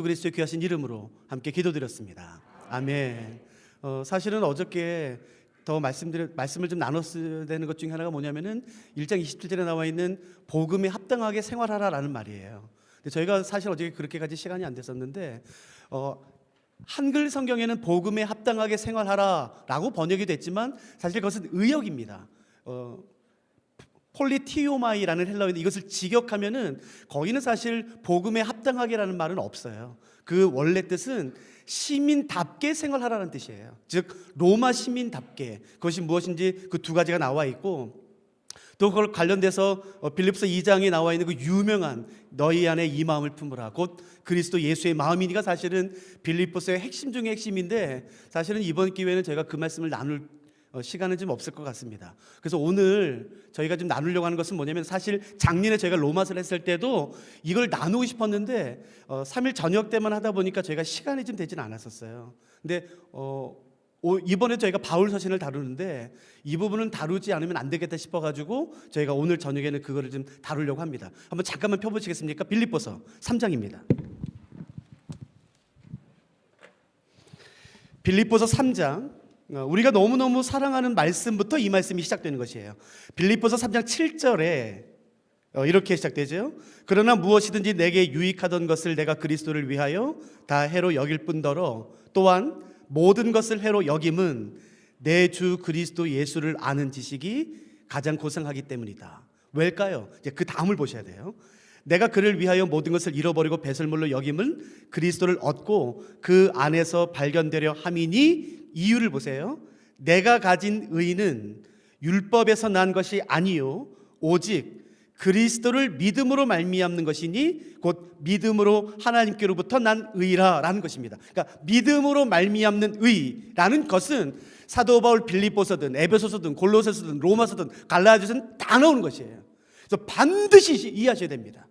그리스도의 귀하신 이름으로 함께 기도드렸습니다. 아멘. 사실은 어저께 더 말씀을 좀 나눴어야 되는 것 중에 하나가 뭐냐면은 1장 27절에 나와 있는 복음에 합당하게 생활하라라는 말이에요. 근데 저희가 사실 어저께 그렇게까지 시간이 안 됐었는데 한글 성경에는 복음에 합당하게 생활하라라고 번역이 됐지만 사실 그것은 의역입니다. 폴리티오마이라는 헬라어인데 이것을 직역하면은 거기는 사실 복음에 합당하게라는 말은 없어요. 그 원래 뜻은 시민답게 생활하라는 뜻이에요. 즉 로마 시민답게, 그것이 무엇인지 그 두 가지가 나와 있고, 또 그걸 관련돼서 빌립보서 2장에 나와 있는 그 유명한 너희 안에 이 마음을 품으라, 곧 그리스도 예수의 마음이니가 사실은 빌립보서의 핵심 중의 핵심인데, 사실은 이번 기회에는 저희가 그 말씀을 나눌 시간은 좀 없을 것 같습니다. 그래서 오늘 저희가 좀 나누려고 하는 것은 뭐냐면, 사실 작년에 저희가 로마서를 했을 때도 이걸 나누고 싶었는데 3일 저녁 때만 하다 보니까 저희가 시간이 좀 되진 않았었어요. 근데 이번에 저희가 바울 서신을 다루는데 이 부분은 다루지 않으면 안 되겠다 싶어가지고 저희가 오늘 저녁에는 그거를 좀 다루려고 합니다. 한번 잠깐만 펴보시겠습니까? 빌립보서 3장입니다. 빌립보서 3장, 우리가 너무너무 사랑하는 말씀부터 이 말씀이 시작되는 것이에요. 빌립보서 3장 7절에 이렇게 시작되죠. 그러나 무엇이든지 내게 유익하던 것을 내가 그리스도를 위하여 다 해로 여길 뿐더러 또한 모든 것을 해로 여김은 내 주 그리스도 예수를 아는 지식이 가장 고상하기 때문이다. 왜일까요? 이제 그 다음을 보셔야 돼요. 내가 그를 위하여 모든 것을 잃어버리고 배설물로 여김은 그리스도를 얻고 그 안에서 발견되려 함이니, 이유를 보세요. 내가 가진 의는 율법에서 난 것이 아니요 오직 그리스도를 믿음으로 말미암는 것이니 곧 믿음으로 하나님께로부터 난 의라라는 것입니다. 그러니까 믿음으로 말미암는 의라는 것은 사도 바울 빌립보서든 에베소서든 골로새서든 로마서든 갈라디아서든 다 나오는 것이에요. 그래서 반드시 이해하셔야 됩니다.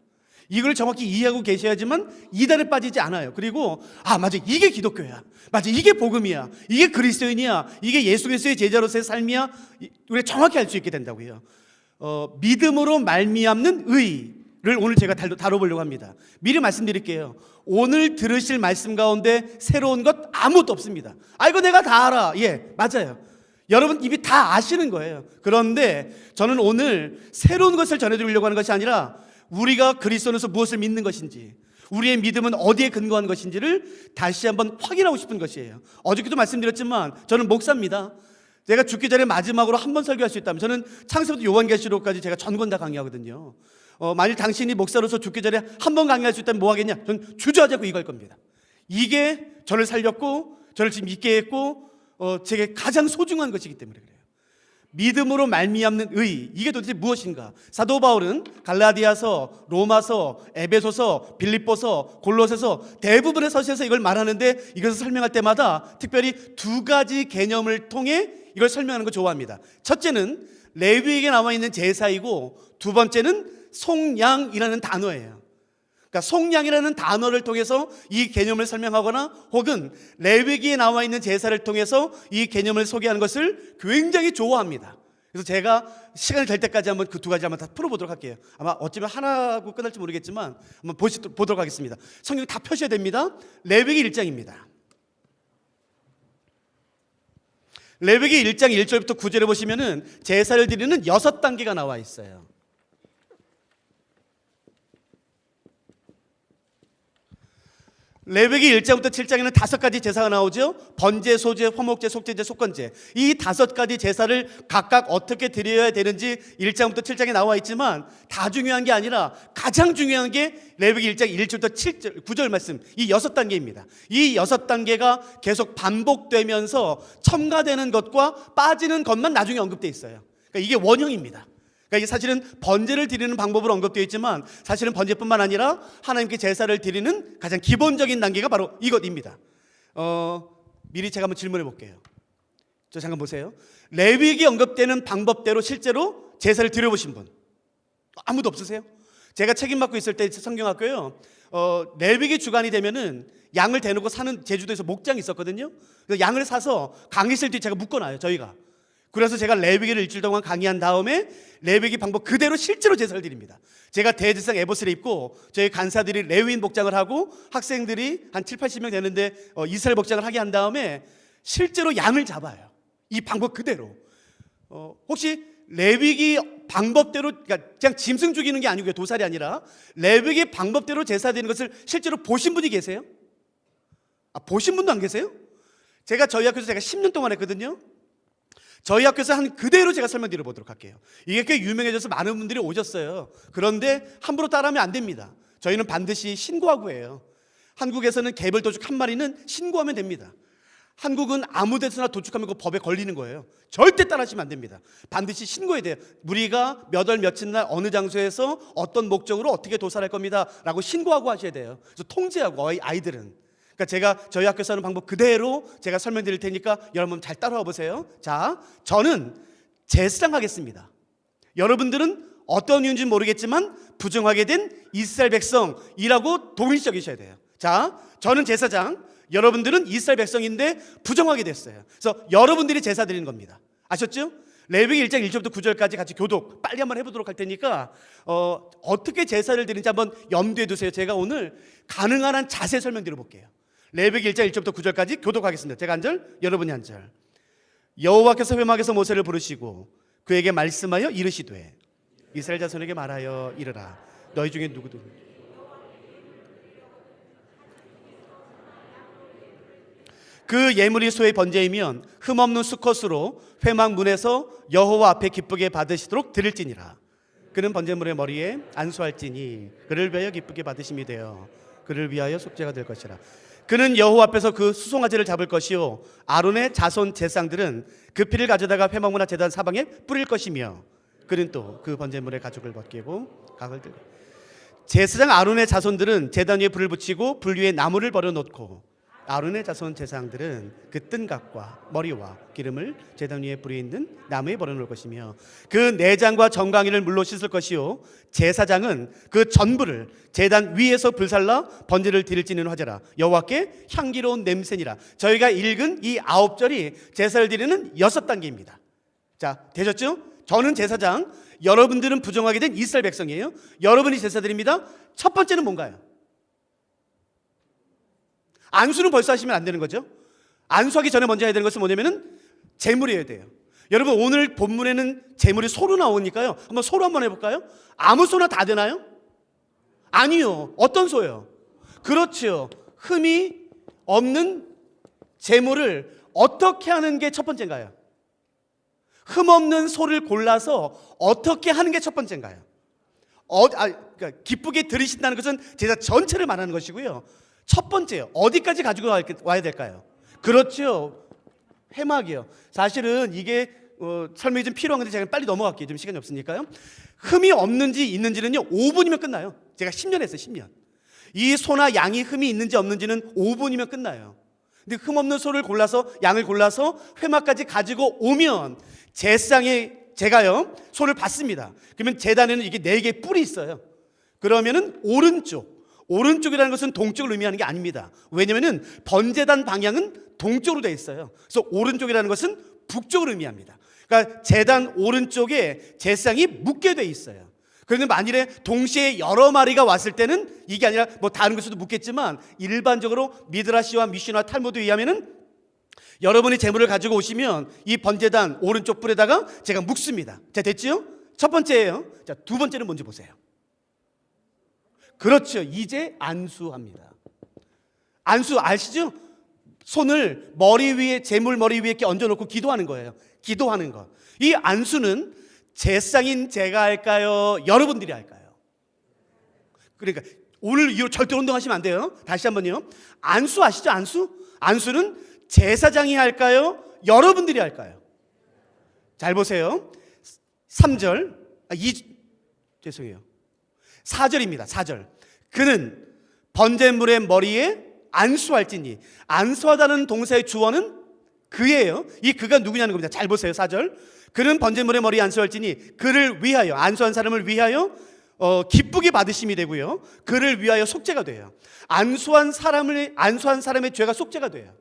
이걸 정확히 이해하고 계셔야지만 이단에 빠지지 않아요. 그리고 맞아, 이게 기독교야, 맞아, 이게 복음이야, 이게 그리스도인이야, 이게 예수 그리스도의 제자로서의 삶이야, 우리가 정확히 알 수 있게 된다고요. 믿음으로 말미암는 의를 오늘 제가 다뤄보려고 합니다. 미리 말씀드릴게요. 오늘 들으실 말씀 가운데 새로운 것 아무것도 없습니다. 이거 내가 다 알아. 예, 맞아요. 여러분 이미 다 아시는 거예요. 그런데 저는 오늘 새로운 것을 전해드리려고 하는 것이 아니라 우리가 그리스도로서 무엇을 믿는 것인지, 우리의 믿음은 어디에 근거한 것인지를 다시 한번 확인하고 싶은 것이에요. 어저께도 말씀드렸지만 저는 목사입니다. 제가 죽기 전에 마지막으로 한 번 설교할 수 있다면 저는 창세부터 요한계시록까지 제가 전권 다 강의하거든요. 만일 당신이 목사로서 죽기 전에 한 번 강의할 수 있다면 뭐 하겠냐? 저는 주저하지 않고 이거 할 겁니다. 이게 저를 살렸고 저를 지금 있게 했고 제게 가장 소중한 것이기 때문에 그래요. 믿음으로 말미암는 의, 이게 도대체 무엇인가? 사도 바울은 갈라디아서, 로마서, 에베소서, 빌립보서, 골로새서 대부분의 서신에서 이걸 말하는데, 이것을 설명할 때마다 특별히 두 가지 개념을 통해 이걸 설명하는 걸 좋아합니다. 첫째는 레위기에 나와 있는 제사이고, 두 번째는 속량이라는 단어예요. 그러니까 속량이라는 단어를 통해서 이 개념을 설명하거나, 혹은 레위기에 나와 있는 제사를 통해서 이 개념을 소개하는 것을 굉장히 좋아합니다. 그래서 제가 시간이 될 때까지 한번 그 두 가지 한번 다 풀어보도록 할게요. 아마 어쩌면 하나고 끝날지 모르겠지만 한번 보도록 하겠습니다. 성경 다 펴셔야 됩니다. 레위기 1장입니다. 레위기 1장 1절부터 9절에 보시면은 제사를 드리는 6단계가 나와 있어요. 레위기 1장부터 7장에는 5가지 제사가 나오죠. 번제, 소제, 화목제, 속죄제, 속건제. 이 5가지 제사를 각각 어떻게 드려야 되는지 1장부터 7장에 나와 있지만 다 중요한 게 아니라 가장 중요한 게 레위기 1장 1절부터 7절, 9절 말씀, 이 6단계입니다. 이 6단계가 계속 반복되면서 첨가되는 것과 빠지는 것만 나중에 언급되어 있어요. 그러니까 이게 원형입니다. 그러니까 이게 사실은 번제를 드리는 방법으로 언급되어 있지만 사실은 번제뿐만 아니라 하나님께 제사를 드리는 가장 기본적인 단계가 바로 이것입니다. 미리 제가 한번 질문해 볼게요. 저 잠깐 보세요. 레위기 언급되는 방법대로 실제로 제사를 드려보신 분 아무도 없으세요? 제가 책임 맡고 있을 때 성경학교요, 레위기 주간이 되면은 양을 대놓고 사는, 제주도에서 목장이 있었거든요. 그래서 양을 사서 강의 있을 때 제가 묶어놔요. 저희가 그래서 제가 레위기를 일주일 동안 강의한 다음에 레위기 방법 그대로 실제로 제사를 드립니다. 제가 대제사장 에봇을 입고 저희 간사들이 레위인 복장을 하고 학생들이 한 7, 80명 되는데 이스라엘 복장을 하게 한 다음에 실제로 양을 잡아요. 이 방법 그대로. 혹시 레위기 방법대로, 그러니까 그냥 짐승 죽이는 게 아니고요, 도살이 아니라 레위기 방법대로 제사 드리는 것을 실제로 보신 분이 계세요? 보신 분도 안 계세요? 제가 저희 학교에서 제가 10년 동안 했거든요. 저희 학교에서 한 그대로 제가 설명드려 보도록 할게요. 이게 꽤 유명해져서 많은 분들이 오셨어요. 그런데 함부로 따라하면 안 됩니다. 저희는 반드시 신고하고 해요. 한국에서는 개별 도축 한 마리는 신고하면 됩니다. 한국은 아무 데서나 도축하면 그 법에 걸리는 거예요. 절대 따라하시면 안 됩니다. 반드시 신고해야 돼요. 우리가 몇 월 며칠 날 어느 장소에서 어떤 목적으로 어떻게 도살할 겁니다 라고 신고하고 하셔야 돼요. 그래서 통제하고 아이들은. 그러니까 제가 저희 학교에서 하는 방법 그대로 제가 설명드릴 테니까 여러분 잘 따라와 보세요. 자, 저는 제사장 하겠습니다. 여러분들은 어떤 이유인지 모르겠지만 부정하게 된 이스라엘 백성이라고 동일시하셔야 돼요. 자, 저는 제사장, 여러분들은 이스라엘 백성인데 부정하게 됐어요. 그래서 여러분들이 제사 드리는 겁니다. 아셨죠? 레위기 1장 1절부터 9절까지 같이 교독 빨리 한번 해보도록 할 테니까 어떻게 제사를 드리는지 한번 염두에 두세요. 제가 오늘 가능한 한 자세히 설명드려 볼게요. 레위기 1장 1절부터 9절까지 교독하겠습니다. 제가 한 절, 여러분이 한 절. 여호와께서 회막에서 모세를 부르시고 그에게 말씀하여 이르시되 이스라엘 자손에게 말하여 이르라. 너희 중에 누구든 그 예물이 소의 번제이면 흠없는 수컷으로 회막 문에서 여호와 앞에 기쁘게 받으시도록 드릴지니라. 그는 번제물의 머리에 안수할지니 그를 위하여 기쁘게 받으심이 되어 그를 위하여 속죄가 될 것이라. 그는 여호와 앞에서 그 수송아지를 잡을 것이요 아론의 자손 제사장들은 그 피를 가져다가 회막문화 제단 사방에 뿌릴 것이며 그는 또 그 번제물의 가죽을 벗기고 각을 들고 제사장 아론의 자손들은 제단 위에 불을 붙이고 불 위에 나무를 버려놓고 아론의 자손 제사장들은 그 뜬각과 머리와 기름을 제단 위에 불에 있는 나무에 버려놓을 것이며 그 내장과 정강이를 물로 씻을 것이요 제사장은 그 전부를 제단 위에서 불살라 번제를 드릴지는 화제라. 여호와께 향기로운 냄새니라. 저희가 읽은 이 9절이 제사를 드리는 6단계입니다. 자, 되셨죠? 저는 제사장, 여러분들은 부정하게 된 이스라엘 백성이에요. 여러분이 제사 드립니다. 첫 번째는 뭔가요? 안수는 벌써 하시면 안 되는 거죠. 안수하기 전에 먼저 해야 되는 것은 뭐냐면은 제물이어야 돼요. 여러분 오늘 본문에는 제물이 소로 나오니까요. 한번 소로 한번 해볼까요? 아무 소나 다 되나요? 아니요. 어떤 소요? 그렇죠. 흠이 없는 제물을 어떻게 하는 게 첫 번째인가요? 흠 없는 소를 골라서 어떻게 하는 게 첫 번째인가요? 그러니까 기쁘게 드리신다는 것은 제사 전체를 말하는 것이고요. 첫 번째요. 어디까지 가지고 와야 될까요? 그렇죠. 회막이요. 사실은 이게 설명이 좀 필요한 건데 제가 빨리 넘어갈게요. 좀 시간이 없으니까요. 흠이 없는지 있는지는요 5분이면 끝나요. 제가 10년 했어요. 10년. 이 소나 양이 흠이 있는지 없는지는 5분이면 끝나요. 근데 흠 없는 소를 골라서 양을 골라서 회막까지 가지고 오면 제사장이 소를 받습니다. 그러면 제단에는 이게 4개의 뿔이 있어요. 그러면은 오른쪽이라는 것은 동쪽을 의미하는 게 아닙니다. 왜냐하면 번제단 방향은 동쪽으로 되어 있어요. 그래서 오른쪽이라는 것은 북쪽을 의미합니다. 그러니까 제단 오른쪽에 제사장이 묶게 되어 있어요. 그런데 만일에 동시에 여러 마리가 왔을 때는 이게 아니라 뭐 다른 것에도 묶겠지만 일반적으로 미드라시와 미시나 탈무드에 의하면은 여러분이 제물을 가지고 오시면 이 번제단 오른쪽 뿔에다가 제가 묶습니다. 자, 됐지요? 첫 번째예요. 자, 두 번째는 뭔지 보세요. 그렇죠. 이제 안수합니다. 안수 아시죠? 손을 머리 위에 제물 머리 위에 이렇게 얹어놓고 기도하는 거예요. 기도하는 것. 이 안수는 제사장인 제가 할까요? 여러분들이 할까요? 그러니까 오늘 이후 절대 운동하시면 안 돼요. 다시 한번요. 안수 아시죠? 안수는 제사장이 할까요? 여러분들이 할까요? 잘 보세요. 3절. 죄송해요. 4절입니다. 4절. 그는 번제물의 머리에 안수할지니. 안수하다는 동사의 주어는 그예요. 이 그가 누구냐는 겁니다. 잘 보세요. 4절. 그는 번제물의 머리에 안수할지니 그를 위하여, 안수한 사람을 위하여 기쁘게 받으심이 되고요. 그를 위하여 속죄가 돼요. 안수한 사람의 죄가 속죄가 돼요.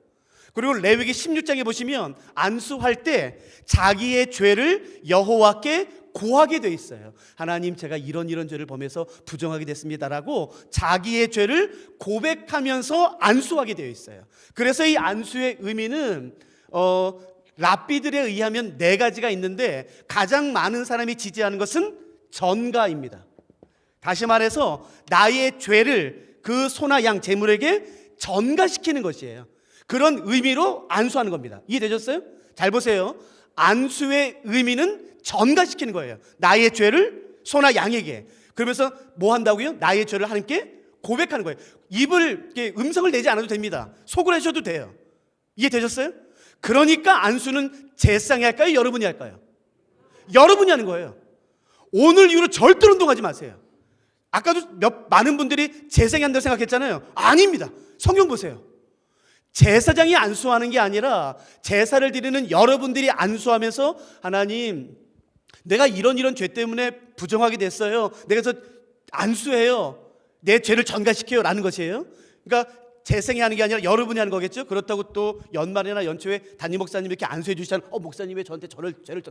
그리고 레위기 16장에 보시면 안수할 때 자기의 죄를 여호와께 고하게 돼 있어요. 하나님, 제가 이런 죄를 범해서 부정하게 됐습니다라고 자기의 죄를 고백하면서 안수하게 되어 있어요. 그래서 이 안수의 의미는 랍비들에 의하면 4가지가 있는데 가장 많은 사람이 지지하는 것은 전가입니다. 다시 말해서 나의 죄를 그 소나 양 제물에게 전가시키는 것이에요. 그런 의미로 안수하는 겁니다. 이해되셨어요? 잘 보세요. 안수의 의미는 전가시키는 거예요. 나의 죄를 소나 양에게. 그러면서 뭐 한다고요? 나의 죄를 하나님께 고백하는 거예요. 음성을 내지 않아도 됩니다. 속으로 하셔도 돼요. 이해되셨어요? 그러니까 안수는 제사장이 할까요? 여러분이 할까요? 여러분이 하는 거예요. 오늘 이후로 절대로 운동하지 마세요. 아까도 많은 분들이 제사장이 한다고 생각했잖아요. 아닙니다. 성경 보세요. 제사장이 안수하는 게 아니라 제사를 드리는 여러분들이 안수하면서 하나님, 내가 이런 죄 때문에 부정하게 됐어요. 내가 그래서 안수해요. 내 죄를 전가시켜요 라는 것이에요. 그러니까 제사장이 하는 게 아니라 여러분이 하는 거겠죠. 그렇다고 또 연말이나 연초에 담임 목사님이 이렇게 안수해 주시잖아요. 목사님 왜 저한테 죄를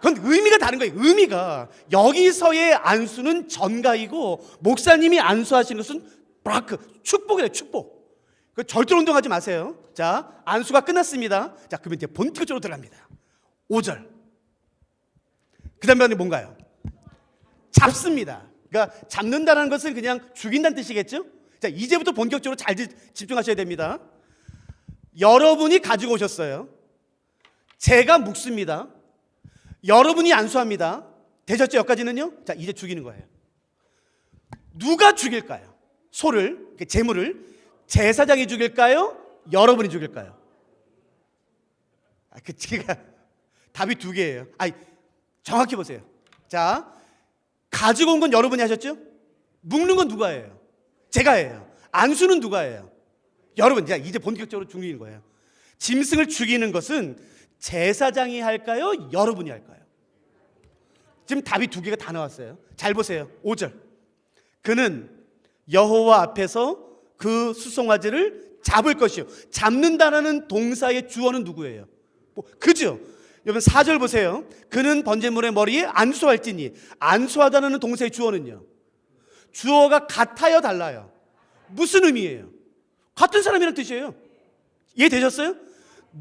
그건 의미가 다른 거예요. 의미가 여기서의 안수는 전가이고 목사님이 안수하시는 것은 브라크, 축복이래요. 축복. 절대로 운동하지 마세요. 자, 안수가 끝났습니다. 자, 그러면 이제 본격적으로 들어갑니다. 5절. 그 다음에 뭔가요? 잡습니다. 그러니까 잡는다는 것은 그냥 죽인다는 뜻이겠죠? 자, 이제부터 본격적으로 잘 집중하셔야 됩니다. 여러분이 가지고 오셨어요. 제가 묵습니다. 여러분이 안수합니다. 되셨죠? 여기까지는요? 자, 이제 죽이는 거예요. 누가 죽일까요? 소를, 제물을 제사장이 죽일까요? 여러분이 죽일까요? 답이 2개예요. 정확히 보세요. 자, 가지고 온 건 여러분이 하셨죠? 묵는 건 누가 해요? 제가 해요. 안수는 누가 해요? 여러분. 자, 이제 본격적으로 죽이는 거예요. 짐승을 죽이는 것은 제사장이 할까요? 여러분이 할까요? 지금 답이 2개가 다 나왔어요. 잘 보세요. 5절. 그는 여호와 앞에서 그 수송아지를 잡을 것이요. 잡는다라는 동사의 주어는 누구예요? 그죠? 여러분 4절 보세요. 그는 번제물의 머리에 안수할지니. 안수하다는 동사의 주어는요. 주어가 같아요, 달라요? 무슨 의미예요? 같은 사람이라는 뜻이에요. 이해되셨어요?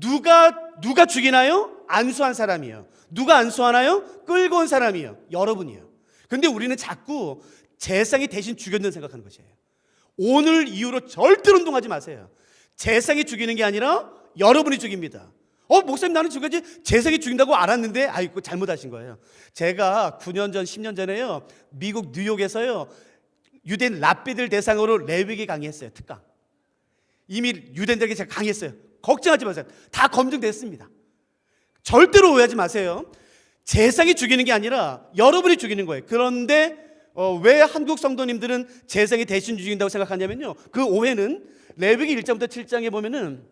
누가 죽이나요? 안수한 사람이요. 누가 안수하나요? 끌고 온 사람이요. 여러분이요. 근데 우리는 자꾸 제사장이 대신 죽였는 생각하는 것이에요. 오늘 이후로 절대로 운동하지 마세요. 제사장이 죽이는 게 아니라 여러분이 죽입니다. 목사님, 나는 지금까지 제사장이 죽인다고 알았는데 그거 잘못하신 거예요. 제가 9년 전, 10년 전에요, 미국 뉴욕에서요, 유대인 랍비들 대상으로 레위기 강의했어요. 특강. 이미 유대인들에게 제가 강의했어요. 걱정하지 마세요. 다 검증됐습니다. 절대로 오해하지 마세요. 제사장이 죽이는 게 아니라 여러분이 죽이는 거예요. 그런데 왜 한국 성도님들은 제사장이 대신 죽인다고 생각하냐면요, 그 오해는 레위기 1장부터 7장에 보면은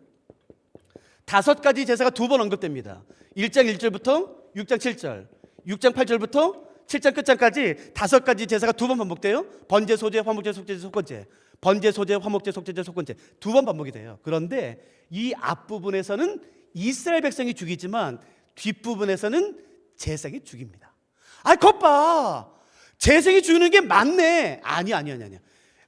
5가지 제사가 2번 언급됩니다. 1장 1절부터 6장 7절, 6장 8절부터 7장 끝장까지 5가지 제사가 2번 반복돼요. 번제, 소제, 화목제, 속제제, 속건제. 번제, 소제, 화목제, 속제제, 속건제 2번 반복이 돼요. 그런데 이 앞부분에서는 이스라엘 백성이 죽이지만 뒷부분에서는 제사장이 죽입니다. 겉 봐. 제사장이 죽이는 게 맞네. 아니.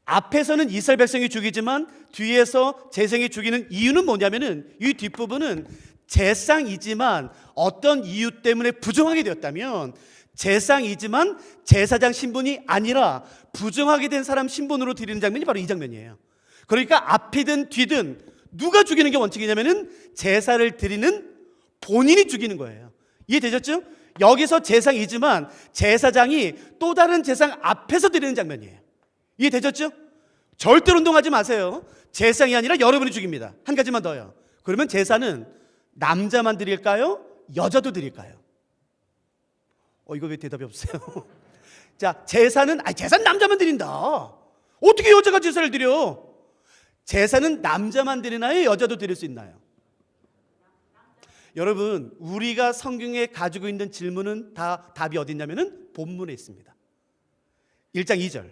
앞에서는 이스라엘 백성이 죽이지만 뒤에서 제사장이 죽이는 이유는 뭐냐면은 이 뒷부분은 제사장이지만 어떤 이유 때문에 부정하게 되었다면, 제사장이지만 제사장 신분이 아니라 부정하게 된 사람 신분으로 드리는 장면이 바로 이 장면이에요. 그러니까 앞이든 뒤든 누가 죽이는 게 원칙이냐면은 제사를 드리는 본인이 죽이는 거예요. 이해되셨죠? 여기서 제사장이지만 제사장이 또 다른 제사장 앞에서 드리는 장면이에요. 이해되셨죠? 절대로 운동하지 마세요. 제사장이 아니라 여러분이 죽입니다. 한 가지만 더요. 그러면 제사는 남자만 드릴까요? 여자도 드릴까요? 이거 왜 대답이 없어요? 자, 제사는 남자만 드린다. 어떻게 여자가 제사를 드려? 제사는 남자만 드리나요? 여자도 드릴 수 있나요? 여러분, 우리가 성경에 가지고 있는 질문은 다 답이 어디 있냐면은 본문에 있습니다. 1장 2절.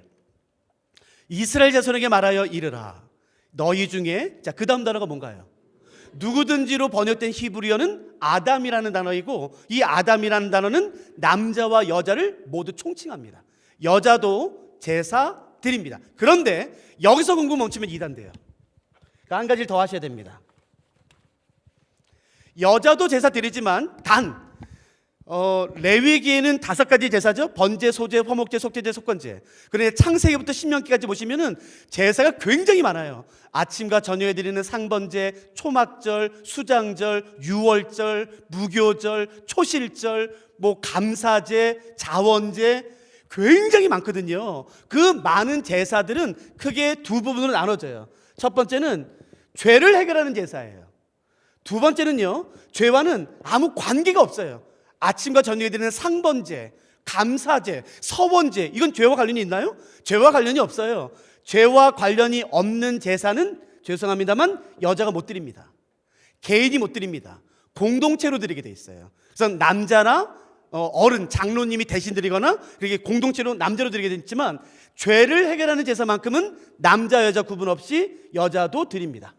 이스라엘 자손에게 말하여 이르라. 너희 중에, 자, 그 다음 단어가 뭔가요? 누구든지로 번역된 히브리어는 아담이라는 단어이고, 이 아담이라는 단어는 남자와 여자를 모두 총칭합니다. 여자도 제사 드립니다. 그런데 여기서 공부 멈추면 이단돼요. 그러니까 한 가지를 더 하셔야 됩니다. 여자도 제사 드리지만 단 레위기에는 5가지 제사죠. 번제, 소제, 화목제, 속죄제, 속건제. 그런데 창세기부터 신명기까지 보시면은 제사가 굉장히 많아요. 아침과 저녁에 드리는 상번제, 초막절, 수장절, 유월절, 무교절, 초실절, 감사제, 자원제, 굉장히 많거든요. 그 많은 제사들은 크게 두 부분으로 나눠져요. 첫 번째는 죄를 해결하는 제사예요. 두 번째는요, 죄와는 아무 관계가 없어요. 아침과 저녁에 드리는 상번제, 감사제, 서원제, 이건 죄와 관련이 있나요? 죄와 관련이 없어요. 죄와 관련이 없는 제사는 죄송합니다만 여자가 못 드립니다. 개인이 못 드립니다. 공동체로 드리게 돼 있어요. 그래서 남자나 어른, 장로님이 대신 드리거나 그렇게 공동체로 남자로 드리게 됐지만, 죄를 해결하는 제사만큼은 남자 여자 구분 없이 여자도 드립니다.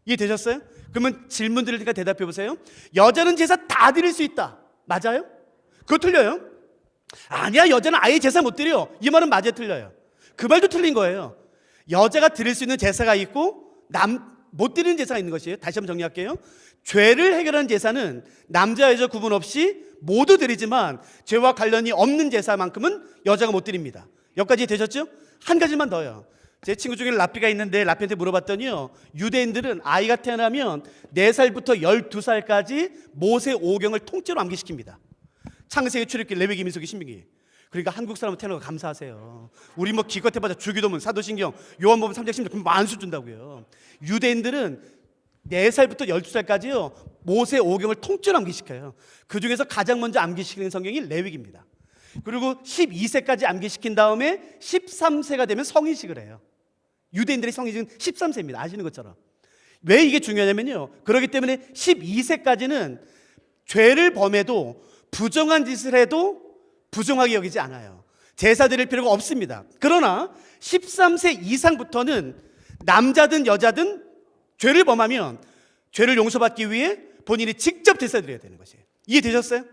이해되셨어요? 그러면 질문 드릴 테니까 대답해 보세요. 여자는 제사 다 드릴 수 있다, 맞아요? 그거 틀려요? 아니야, 여자는 아예 제사 못 드려, 이 말은 맞아요, 틀려요? 그 말도 틀린 거예요. 여자가 드릴 수 있는 제사가 있고 못 드리는 제사가 있는 것이에요. 다시 한번 정리할게요. 죄를 해결하는 제사는 남자 여자 구분 없이 모두 드리지만, 죄와 관련이 없는 제사만큼은 여자가 못 드립니다. 여기까지 되셨죠? 한 가지만 더요. 제 친구 중에 라피가 있는데 라피한테 물어봤더니요, 유대인들은 아이가 태어나면 4살부터 12살까지 모세 오경을 통째로 암기시킵니다. 창세기, 출애굽기, 레위기, 민수기, 신명기. 그러니까 한국 사람은 태어나고 감사하세요. 우리 기껏 해봐자 주기도문, 사도신경, 요한복음 3장 10장 그럼 만수 준다고요. 유대인들은 4살부터 12살까지요 모세 오경을 통째로 암기시켜요. 그 중에서 가장 먼저 암기시키는 성경이 레위기입니다. 그리고 12세까지 암기시킨 다음에 13세가 되면 성인식을 해요. 유대인들의 성인식은 13세입니다. 아시는 것처럼. 왜 이게 중요하냐면요, 그렇기 때문에 12세까지는 죄를 범해도 부정한 짓을 해도 부정하게 여기지 않아요. 제사 드릴 필요가 없습니다. 그러나 13세 이상부터는 남자든 여자든 죄를 범하면 죄를 용서받기 위해 본인이 직접 제사 드려야 되는 것이에요. 이해되셨어요?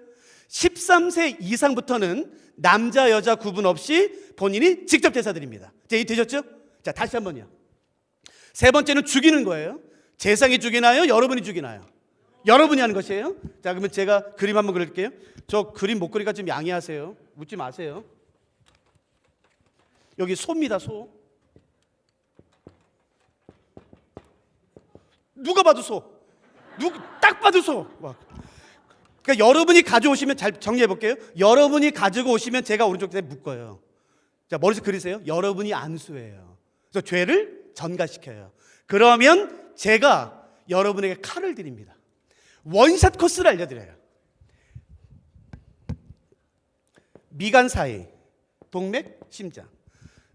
13세 이상부터는 남자 여자 구분 없이 본인이 직접 제사 드립니다. 이해되셨죠? 자, 다시 한번요. 세 번째는 죽이는 거예요. 제사장이 죽이나요? 여러분이 죽이나요? 여러분이 하는 것이에요. 자, 그러면 제가 그림 한번 그릴게요. 저 그림 못 그리니까 좀 양해하세요. 웃지 마세요. 여기 소입니다, 소. 누가 봐도 소. 딱 봐도 소. 그러니까 여러분이 가져오시면, 잘 정리해 볼게요. 여러분이 가지고 오시면 제가 오른쪽 에 묶어요. 자, 머릿속 그리세요. 여러분이 안수해요. 그래서 죄를 전가시켜요. 그러면 제가 여러분에게 칼을 드립니다. 원샷 코스를 알려드려요. 미간 사이, 동맥, 심장.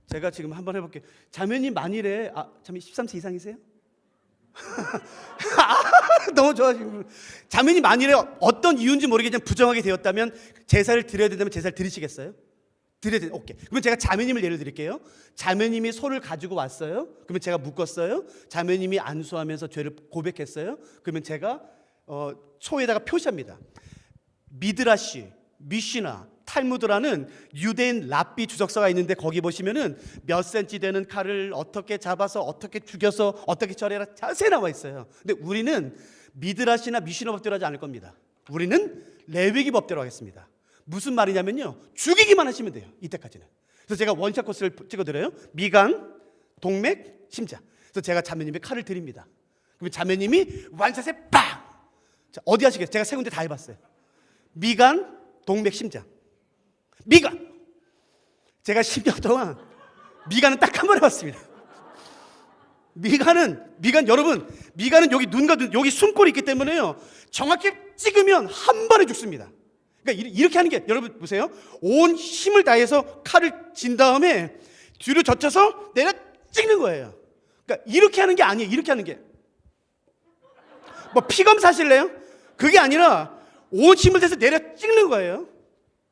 제가 지금 한번 해볼게요. 자매님 만일에 자매 13세 이상이세요? 너무 좋아하시는. 자매님 만일에 어떤 이유인지 모르겠지만 부정하게 되었다면, 제사를 드려야 된다면 제사를 드리시겠어요? 드려야 돼. 오케이. 그러면 제가 자매님을 예를 드릴게요. 자매님이 소를 가지고 왔어요. 그러면 제가 묶었어요. 자매님이 안수하면서 죄를 고백했어요. 그러면 제가 소에다가 표시합니다. 미드라시, 미시나, 탈무드라는 유대인 랍비 주석서가 있는데, 거기 보시면은 몇 센치 되는 칼을 어떻게 잡아서 어떻게 죽여서 어떻게 처리해라 자세히 나와 있어요. 근데 우리는 미드라시나 미시나 법대로 하지 않을 겁니다. 우리는 레위기 법대로 하겠습니다. 무슨 말이냐면요, 죽이기만 하시면 돼요, 이때까지는. 그래서 제가 원샷 코스를 찍어드려요. 미간, 동맥, 심장. 그래서 제가 자매님의 칼을 드립니다. 그러면 자매님이 원샷에 빵! 자, 어디 하시겠어요? 제가 세 군데 다 해봤어요. 미간, 동맥, 심장. 미간! 제가 10년 동안 미간은 딱 한 번 해봤습니다. 미간 여러분, 미간은 여기 눈과 여기 숨골이 있기 때문에요, 정확히 찍으면 한 번에 죽습니다. 그러니까 이렇게 하는 게, 여러분 보세요. 온 힘을 다해서 칼을 진 다음에 뒤로 젖혀서 내려 찍는 거예요. 그러니까 이렇게 하는 게 아니에요. 이렇게 하는 게. 피검사 하실래요? 그게 아니라 온 힘을 다해서 내려 찍는 거예요.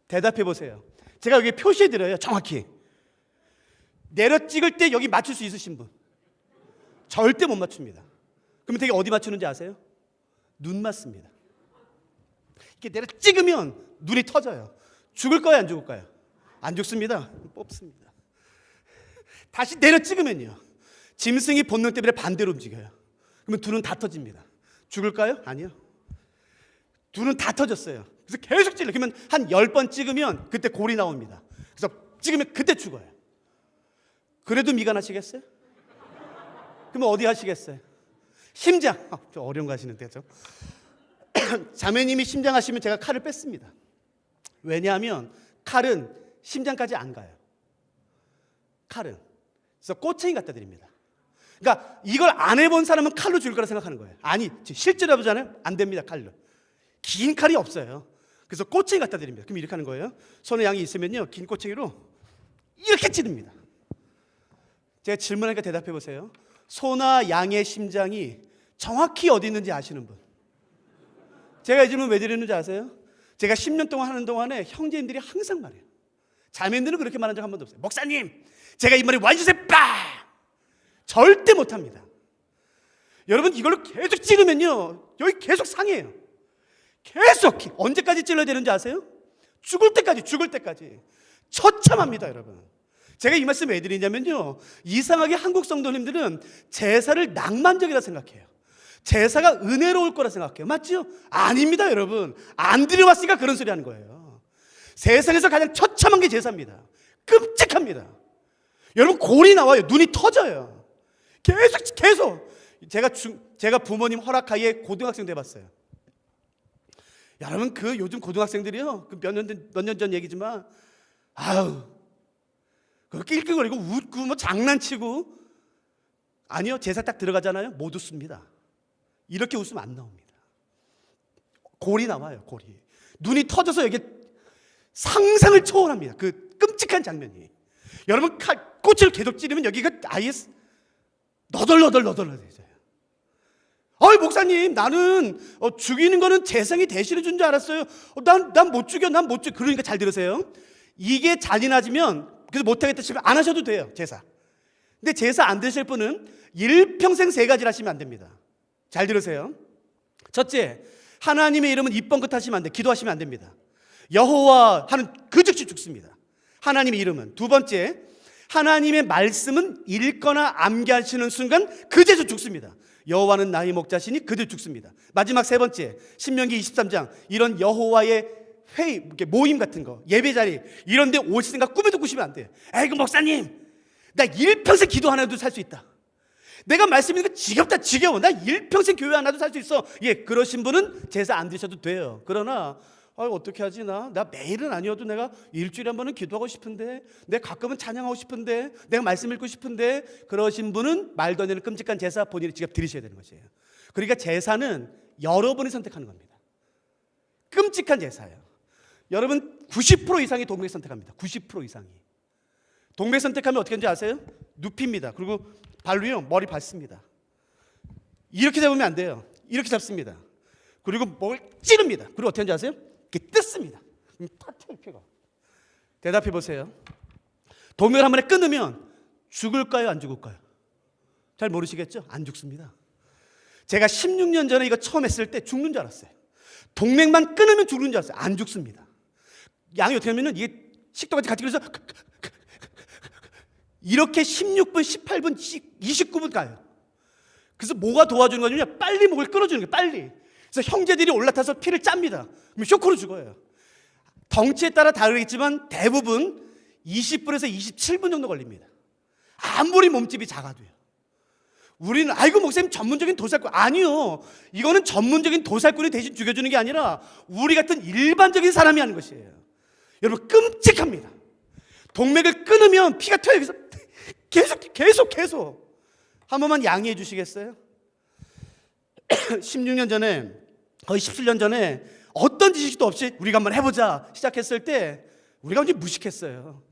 대답해 보세요. 제가 여기 표시해 드려요. 정확히. 내려 찍을 때 여기 맞출 수 있으신 분? 절대 못 맞춥니다. 그러면 되게 어디 맞추는지 아세요? 눈 맞습니다. 이렇게 내려 찍으면 눈이 터져요. 죽을 거예요, 안 죽을까요? 안 죽습니다. 뽑습니다. 다시 내려 찍으면요, 짐승이 본능 때문에 반대로 움직여요. 그러면 두 눈 다 터집니다. 죽을까요? 아니요. 두 눈 다 터졌어요. 그래서 계속 찔러. 그러면 한 10번 찍으면 그때 골이 나옵니다. 그래서 찍으면 그때 죽어요. 그래도 미간하시겠어요? 그러면 어디 하시겠어요? 심장. 좀 어려운 거 하시는데요. 자매님이 심장 하시면 제가 칼을 뺐습니다. 왜냐하면 칼은 심장까지 안 가요. 칼은. 그래서 꼬챙이 갖다 드립니다. 그러니까 이걸 안 해본 사람은 칼로 죽일 거라 생각하는 거예요. 아니, 실제로 해보잖아요. 안 됩니다. 칼로. 긴 칼이 없어요. 그래서 꼬챙이 갖다 드립니다. 그럼 이렇게 하는 거예요. 손에 양이 있으면요, 긴 꼬챙이로 이렇게 찌릅니다. 제가 질문하니까 대답해 보세요. 소나 양의 심장이 정확히 어디 있는지 아시는 분? 제가 이 질문 왜 드리는지 아세요? 제가 10년 동안 하는 동안에 형제님들이 항상 말해요. 자매님들은 그렇게 말한 적 한 번도 없어요. 목사님, 제가 이 말이 완주세 빠! 절대 못합니다. 여러분, 이걸로 계속 찌르면요, 여기 계속 상해요. 계속. 언제까지 찔러야 되는지 아세요? 죽을 때까지. 처참합니다, 여러분. 제가 이 말씀 왜 드리냐면요, 이상하게 한국 성도님들은 제사를 낭만적이라 생각해요. 제사가 은혜로울 거라 생각해요. 맞죠? 아닙니다, 여러분. 안 드려봤으니까 그런 소리 하는 거예요. 세상에서 가장 처참한 게 제사입니다. 끔찍합니다. 여러분, 골이 나와요. 눈이 터져요. 계속. 제가 부모님 허락하에 고등학생 돼봤어요. 여러분, 그 요즘 고등학생들이요, 그 몇 년 전 얘기지만, 아우, 그 낄낄거리고 웃고 뭐 장난치고, 아니요, 제사 딱 들어가잖아요, 못 웃습니다. 이렇게 웃으면 안 나옵니다. 골이 나와요, 골이. 눈이 터져서 여기 상상을 초월합니다. 그 끔찍한 장면이. 여러분, 꽃을 계속 찌르면 여기가 아예 너덜너덜해져요. 어이, 목사님, 나는 죽이는 거는 재상이 대신해 준 줄 알았어요. 난 못 죽여. 그러니까 잘 들으세요. 이게 잔인해지면, 그래서 못하겠다 싶으면 안 하셔도 돼요, 제사. 근데 제사 안 드실 분은 일평생 3가지를 하시면 안 됩니다. 잘 들으세요. 첫째, 하나님의 이름은 입번긋 하시면 안 돼요. 기도하시면 안 됩니다. 여호와 하는 그 즉시 죽습니다. 하나님의 이름은. 두 번째, 하나님의 말씀은 읽거나 암기하시는 순간 그제서 죽습니다. 여호와는 나의 목자시니 그들 죽습니다. 마지막 세 번째, 신명기 23장, 이런 여호와의 회의, 모임 같은 거, 예배 자리 이런 데 오실 생각 꿈에도 꾸시면 안 돼요. 에이그 목사님, 나 일평생 기도 하나도 살 수 있다. 내가 말씀드린 거 지겨워. 나 일평생 교회 하나도 살 수 있어. 예, 그러신 분은 제사 안 드셔도 돼요. 그러나 어떻게 하지? 나 매일은 아니어도 내가 일주일에 한 번은 기도하고 싶은데, 내가 가끔은 찬양하고 싶은데, 내가 말씀 읽고 싶은데, 그러신 분은 말도 안 되는 끔찍한 제사 본인이 직접 드리셔야 되는 것이에요. 그러니까 제사는 여러분이 선택하는 겁니다. 끔찍한 제사예요. 여러분, 90% 이상이 동맥 선택합니다. 90% 이상이. 동맥 선택하면 어떻게 하는지 아세요? 눕힙니다. 그리고 발로요, 머리 밟습니다. 이렇게 잡으면 안 돼요. 이렇게 잡습니다. 그리고 목을 찌릅니다. 그리고 어떻게 하는지 아세요? 이렇게 뜯습니다. 그럼 탁 튀어요, 피가. 대답해 보세요. 동맥을 한 번에 끊으면 죽을까요, 안 죽을까요? 잘 모르시겠죠? 안 죽습니다. 제가 16년 전에 이거 처음 했을 때 죽는 줄 알았어요. 동맥만 끊으면 죽는 줄 알았어요. 안 죽습니다. 양이 어떻게 하면은 이게 식도까지 같이 그래서 이렇게 16분, 18분, 29분 가요. 그래서 뭐가 도와주는 거냐면 빨리 목을 끊어주는 거예요. 빨리. 그래서 형제들이 올라타서 피를 짭니다. 그러면 쇼크로 죽어요. 덩치에 따라 다르겠지만 대부분 20분에서 27분 정도 걸립니다. 아무리 몸집이 작아도요. 우리는 아이고 목사님 전문적인 도살꾼. 아니요, 이거는 전문적인 도살꾼이 대신 죽여주는 게 아니라 우리 같은 일반적인 사람이 하는 것이에요. 여러분, 끔찍합니다. 동맥을 끊으면 피가 튀어요. 그래서 계속 한 번만 양해해 주시겠어요? 16년 전에, 거의 17년 전에 어떤 지식도 없이 우리가 한번 해보자 시작했을 때 우리가 완전 무식했어요.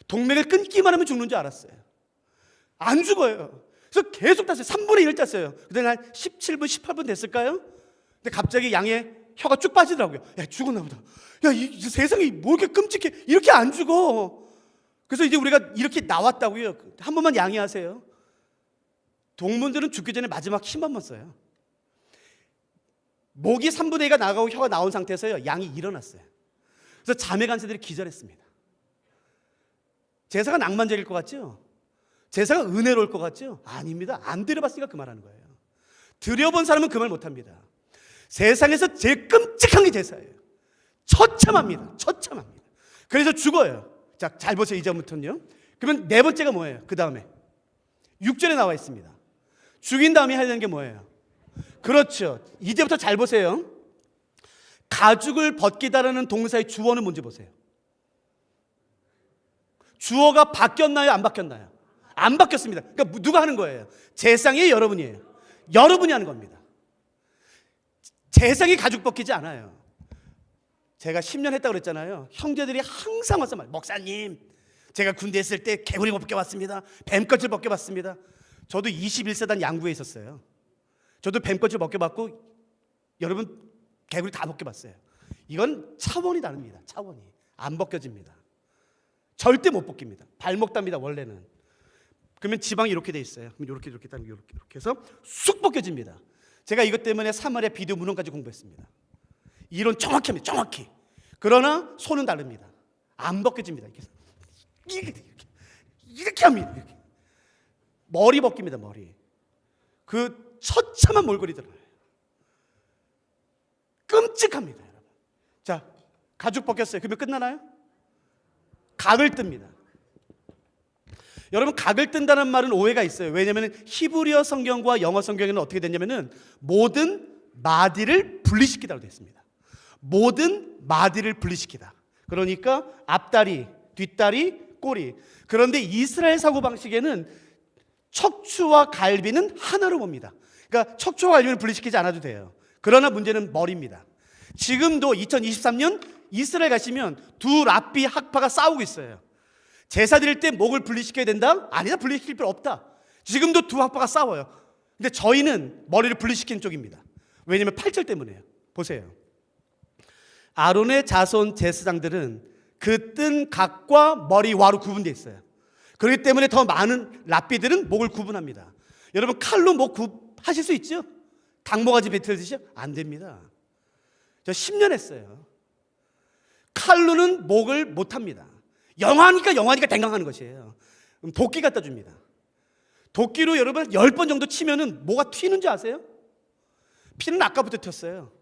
동맥을 끊기만 하면 죽는 줄 알았어요. 안 죽어요. 그래서 계속 땄어요. 3분의 1 땄어요. 그때 한 17분, 18분 됐을까요? 근데 갑자기 양의 혀가 쭉 빠지더라고요. 야, 죽었나 보다. 야, 이 세상이 뭐 이렇게 끔찍해. 이렇게 안 죽어. 그래서 이제 우리가 이렇게 나왔다고요. 한 번만 양해하세요. 동문들은 죽기 전에 마지막 힘 한 번 써요. 목이 3분의 2가 나가고 혀가 나온 상태에서요, 양이 일어났어요. 그래서 자매 간사들이 기절했습니다. 제사가 낭만적일 것 같죠? 제사가 은혜로울 것 같죠? 아닙니다. 안 드려봤으니까 그 말하는 거예요. 드려본 사람은 그 말 못합니다. 세상에서 제일 끔찍한 게 제사예요. 처참합니다. 처참합니다. 그래서 죽어요. 자, 잘 보세요. 이제부터는요. 그러면 네 번째가 뭐예요? 그 다음에 6절에 나와 있습니다. 죽인 다음에 해야 되는 게 뭐예요? 그렇죠. 이제부터 잘 보세요. 가죽을 벗기다라는 동사의 주어는 뭔지 보세요. 주어가 바뀌었나요? 안 바뀌었나요? 안 바뀌었습니다. 그러니까 누가 하는 거예요? 재상이 여러분이에요. 여러분이 하는 겁니다. 재상이 가죽 벗기지 않아요. 제가 10년 했다고 그랬잖아요. 형제들이 항상 와서 말, 목사님, 제가 군대 있을 때 개구리 벗겨봤습니다. 뱀껍질 벗겨봤습니다. 저도 21세단 양구에 있었어요. 저도 뱀껍질 벗겨봤고, 여러분 개구리 다 벗겨봤어요. 이건 차원이 다릅니다. 차원이 안 벗겨집니다. 절대 못 벗깁니다. 발목 답니다. 원래는. 그러면 지방이 이렇게 돼 있어요. 그럼 이렇게 해서 쑥 벗겨집니다. 제가 이것 때문에 사마리아 비디오 문헌까지 공부했습니다. 이론 정확히 합니다. 정확히. 그러나 손은 다릅니다. 안 벗겨집니다. 이렇게 합니다. 이렇게. 머리 벗깁니다. 머리. 그 처참한 몰골이 들어요. 끔찍합니다, 여러분. 자, 가죽 벗겼어요. 그러면 끝나나요? 각을 뜹니다. 여러분, 각을 뜬다는 말은 오해가 있어요. 왜냐하면 히브리어 성경과 영어 성경에는 어떻게 됐냐면은 모든 마디를 분리시키다고 되어 있습니다. 모든 마디를 분리시키다. 그러니까 앞다리, 뒷다리, 꼬리. 그런데 이스라엘 사고방식에는 척추와 갈비는 하나로 봅니다. 그러니까 척추와 갈비는 분리시키지 않아도 돼요. 그러나 문제는 머리입니다. 지금도 2023년 이스라엘 가시면 두 랍비 학파가 싸우고 있어요. 제사 드릴 때 목을 분리시켜야 된다? 아니다, 분리시킬 필요 없다. 지금도 두 학파가 싸워요. 근데 저희는 머리를 분리시키는 쪽입니다. 왜냐하면 8절 때문에요. 보세요. 아론의 자손 제사장들은 그 뜬 각과 머리 와로 구분되어 있어요. 그렇기 때문에 더 많은 랍비들은 목을 구분합니다. 여러분, 칼로 목 하실 수 있죠? 닭모가지 뱉으시죠? 안 됩니다. 저 10년 했어요. 칼로는 목을 못합니다. 영화니까 댕강하는 것이에요. 그럼 도끼 갖다 줍니다. 도끼로 여러분 10번 정도 치면은 뭐가 튀는 줄 아세요? 피는 아까부터 튀었어요.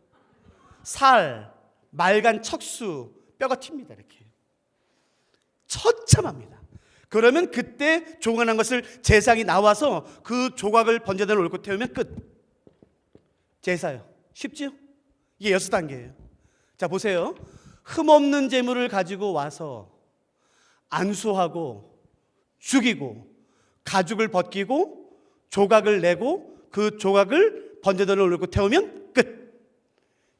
살, 말간 척수, 뼈가 튑니다. 이렇게 처참합니다. 그러면 그때 조각난 것을 제사장이 나와서 그 조각을 번제단에 올고 태우면 끝. 제사요. 쉽죠? 이게 6단계예요. 자, 보세요. 흠없는 재물을 가지고 와서 안수하고 죽이고 가죽을 벗기고 조각을 내고 그 조각을 번제단에 올고 태우면 끝.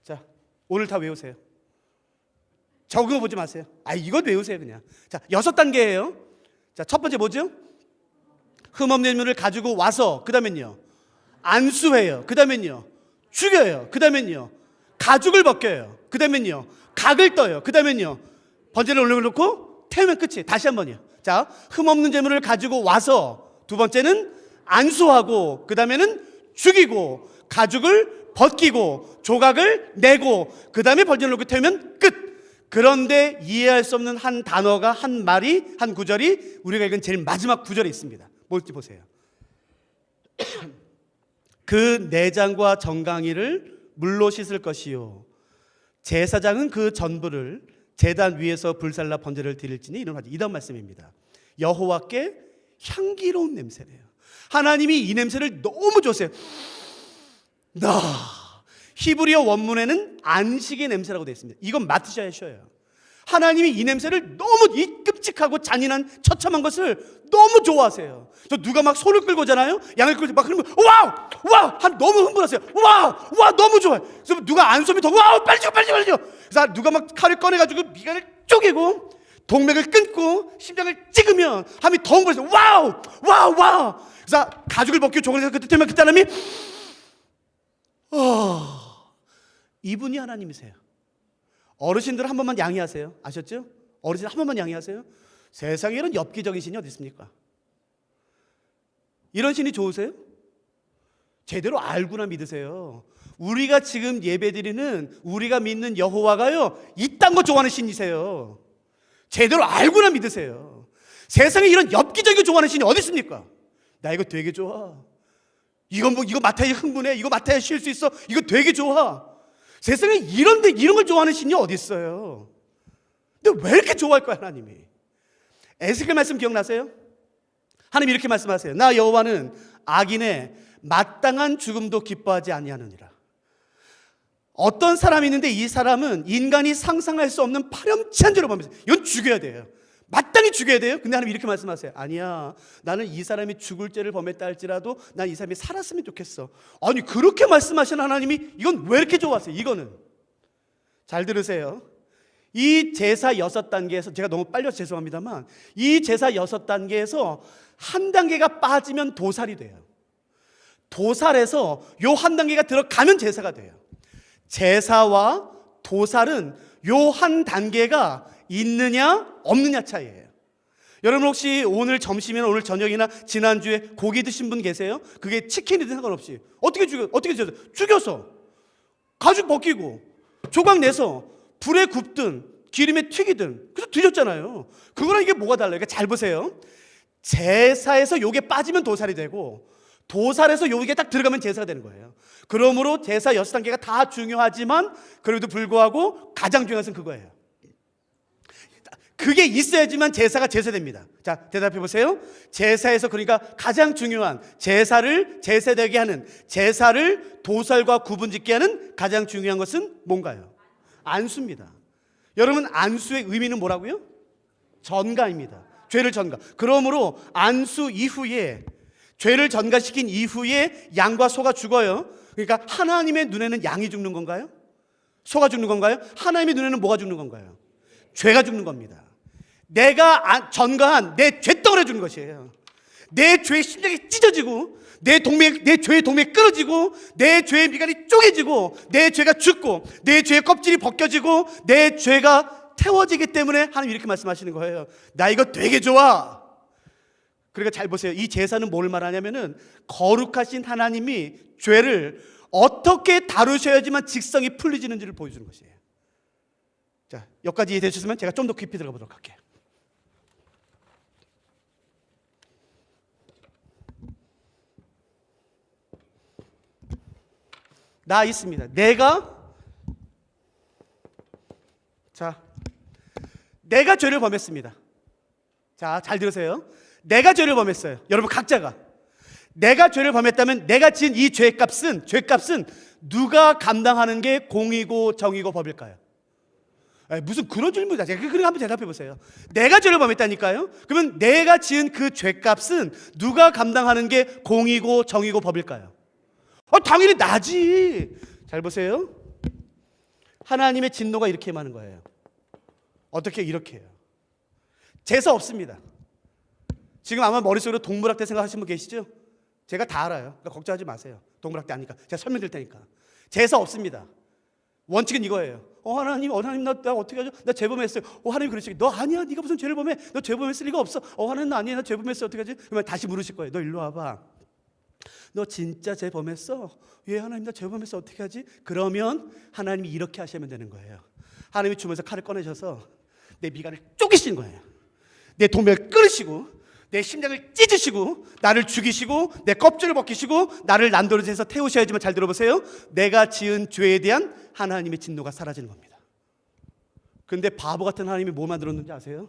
자, 오늘 다 외우세요. 적은 거 보지 마세요. 이것 외우세요 그냥. 자, 6단계예요. 자, 첫 번째 뭐죠? 흠없는 재물을 가지고 와서, 그 다음엔요 안수해요. 그 다음엔요 죽여요. 그 다음엔요 가죽을 벗겨요. 그 다음엔요 각을 떠요. 그 다음엔요 번제를 올려놓고 태우면 끝이에요. 다시 한 번이요. 자, 흠없는 재물을 가지고 와서, 두 번째는 안수하고, 그 다음에는 죽이고 가죽을 벗기고 조각을 내고, 그 다음에 번제를 놓고 태우면 끝. 그런데 이해할 수 없는 한 단어가, 한 말이, 한 구절이 우리가 읽은 제일 마지막 구절에 있습니다. 뭘지 보세요. 그 내장과 정강이를 물로 씻을 것이요 제사장은 그 전부를 제단 위에서 불살라 번제를 드릴지니 이런 이단 말씀입니다. 여호와께 향기로운 냄새래요. 하나님이 이 냄새를 너무 좋아하세요. 히브리어 원문에는 안식의 냄새라고 되어 있습니다. 이건 맡으셔야 쉬어요. 하나님이 이 냄새를 너무, 이 끔찍하고 잔인한 처참한 것을 너무 좋아하세요. 저 누가 막 소를 끌고 오잖아요. 양을 끌고 막 그러면 와우 너무 흥분하세요. 와우 너무 좋아요. 그래서 누가 안소면 더 와우 빨리 줘. 그래서 누가 막 칼을 꺼내가지고 미간을 쪼개고 동맥을 끊고 심장을 찍으면 함이 더 흥분해서 와우. 그래서 가죽을 벗기고 조각을 해서 그때 되면 그 사람이 이분이 하나님이세요. 어르신들 한 번만 양해하세요. 아셨죠? 어르신 한 번만 양해하세요. 세상에 이런 엽기적인 신이 어디 있습니까? 이런 신이 좋으세요? 제대로 알고나 믿으세요. 우리가 지금 예배드리는 우리가 믿는 여호와가요, 이딴 거 좋아하는 신이세요. 제대로 알고나 믿으세요. 세상에 이런 엽기적인 거 좋아하는 신이 어디 있습니까? 나 이거 되게 좋아. 이거 맡아야 흥분해. 이거 맡아야 쉴 수 있어. 이거 되게 좋아. 세상에 이런 걸 좋아하는 신이 어디 있어요? 근데 왜 이렇게 좋아할 거야, 하나님이? 에스겔 말씀 기억나세요? 하나님 이렇게 말씀하세요. 나 여호와는 악인의 마땅한 죽음도 기뻐하지 아니하느니라. 어떤 사람이 있는데 이 사람은 인간이 상상할 수 없는 파렴치한 죄를 범했어요. 이건 죽여야 돼요. 마땅히 죽여야 돼요. 근데 하나님 이렇게 말씀하세요. 아니야, 나는 이 사람이 죽을 죄를 범했다 할지라도 난 이 사람이 살았으면 좋겠어. 아니, 그렇게 말씀하신 하나님이 이건 왜 이렇게 좋았어요? 이거는 잘 들으세요. 이 제사 6단계에서, 제가 너무 빨려서 죄송합니다만, 이 제사 6단계에서 한 단계가 빠지면 도살이 돼요. 도살에서 요 한 단계가 들어가면 제사가 돼요. 제사와 도살은 요 한 단계가 있느냐 없느냐 차이예요. 여러분 혹시 오늘 점심이나 오늘 저녁이나 지난주에 고기 드신 분 계세요? 그게 치킨이든 상관없이 어떻게 죽여서 가죽 벗기고 조각 내서 불에 굽든 기름에 튀기든 그래서 드셨잖아요. 그거랑 이게 뭐가 달라요? 그러니까 잘 보세요. 제사에서 요게 빠지면 도살이 되고, 도살에서 요게 딱 들어가면 제사가 되는 거예요. 그러므로 제사 6단계가 다 중요하지만 그래도 불구하고 가장 중요한 것은 그거예요. 그게 있어야지만 제사가 제사됩니다. 자, 대답해 보세요. 제사에서, 그러니까 가장 중요한 제사를 제사되게 하는, 제사를 도살과 구분짓게 하는 가장 중요한 것은 뭔가요? 안수입니다. 여러분, 안수의 의미는 뭐라고요? 전가입니다. 죄를 전가. 그러므로 안수 이후에, 죄를 전가시킨 이후에 양과 소가 죽어요. 그러니까 하나님의 눈에는 양이 죽는 건가요? 소가 죽는 건가요? 하나님의 눈에는 뭐가 죽는 건가요? 죄가 죽는 겁니다. 내가 전가한 내 죄덩어리 죽는 것이에요. 내 죄의 심장이 찢어지고, 내 죄의 동맥이 끊어지고, 내 죄의 미간이 쪼개지고, 내 죄가 죽고, 내 죄의 껍질이 벗겨지고, 내 죄가 태워지기 때문에 하나님 이렇게 말씀하시는 거예요. 나 이거 되게 좋아. 그러니까 잘 보세요. 이 제사는 뭘 말하냐면은 거룩하신 하나님이 죄를 어떻게 다루셔야지만 직성이 풀리지는지를 보여주는 것이에요. 자, 여기까지 이해되셨으면 제가 좀 더 깊이 들어가 보도록 할게요. 나 있습니다. 내가 죄를 범했습니다. 자, 잘 들으세요. 내가 죄를 범했어요. 여러분 각자가 내가 죄를 범했다면 내가 지은 이 죄값은 누가 감당하는 게 공이고 정이고 법일까요? 무슨 그런 질문이다. 제가 그러니까 한번 대답해 보세요. 내가 죄를 범했다니까요. 그러면 내가 지은 그 죄값은 누가 감당하는 게 공이고 정이고 법일까요? 당연히 나지. 잘 보세요. 하나님의 진노가 이렇게 임하는 거예요. 어떻게? 이렇게 해요. 제사 없습니다. 지금 아마 머릿속으로 동물학대 생각하시는 분 계시죠? 제가 다 알아요. 그러니까 걱정하지 마세요. 동물학대 아니까. 제가 설명드릴 테니까. 제사 없습니다. 원칙은 이거예요. 하나님 나 어떻게 하죠? 나 죄범했어요. 하나님 그러시기, 너 아니야. 네가 무슨 죄를 범해? 너 죄범했을 리가 없어. 하나님 나 아니야. 나 죄범했어. 어떻게 하지? 그러면 다시 물으실 거예요. 너 일로 와봐. 너 진짜 죄범했어? 예, 하나님 나 죄범했어. 어떻게 하지? 그러면 하나님이 이렇게 하시면 되는 거예요. 하나님이 주면서 칼을 꺼내셔서 내 미간을 쪼개시는 거예요. 내 동맥을 끊으시고, 내 심장을 찢으시고, 나를 죽이시고, 내 껍질을 벗기시고, 나를 난도로에서 태우셔야지만, 잘 들어보세요, 내가 지은 죄에 대한 하나님의 진노가 사라지는 겁니다. 근데 바보 같은 하나님이 뭐 만들었는지 아세요?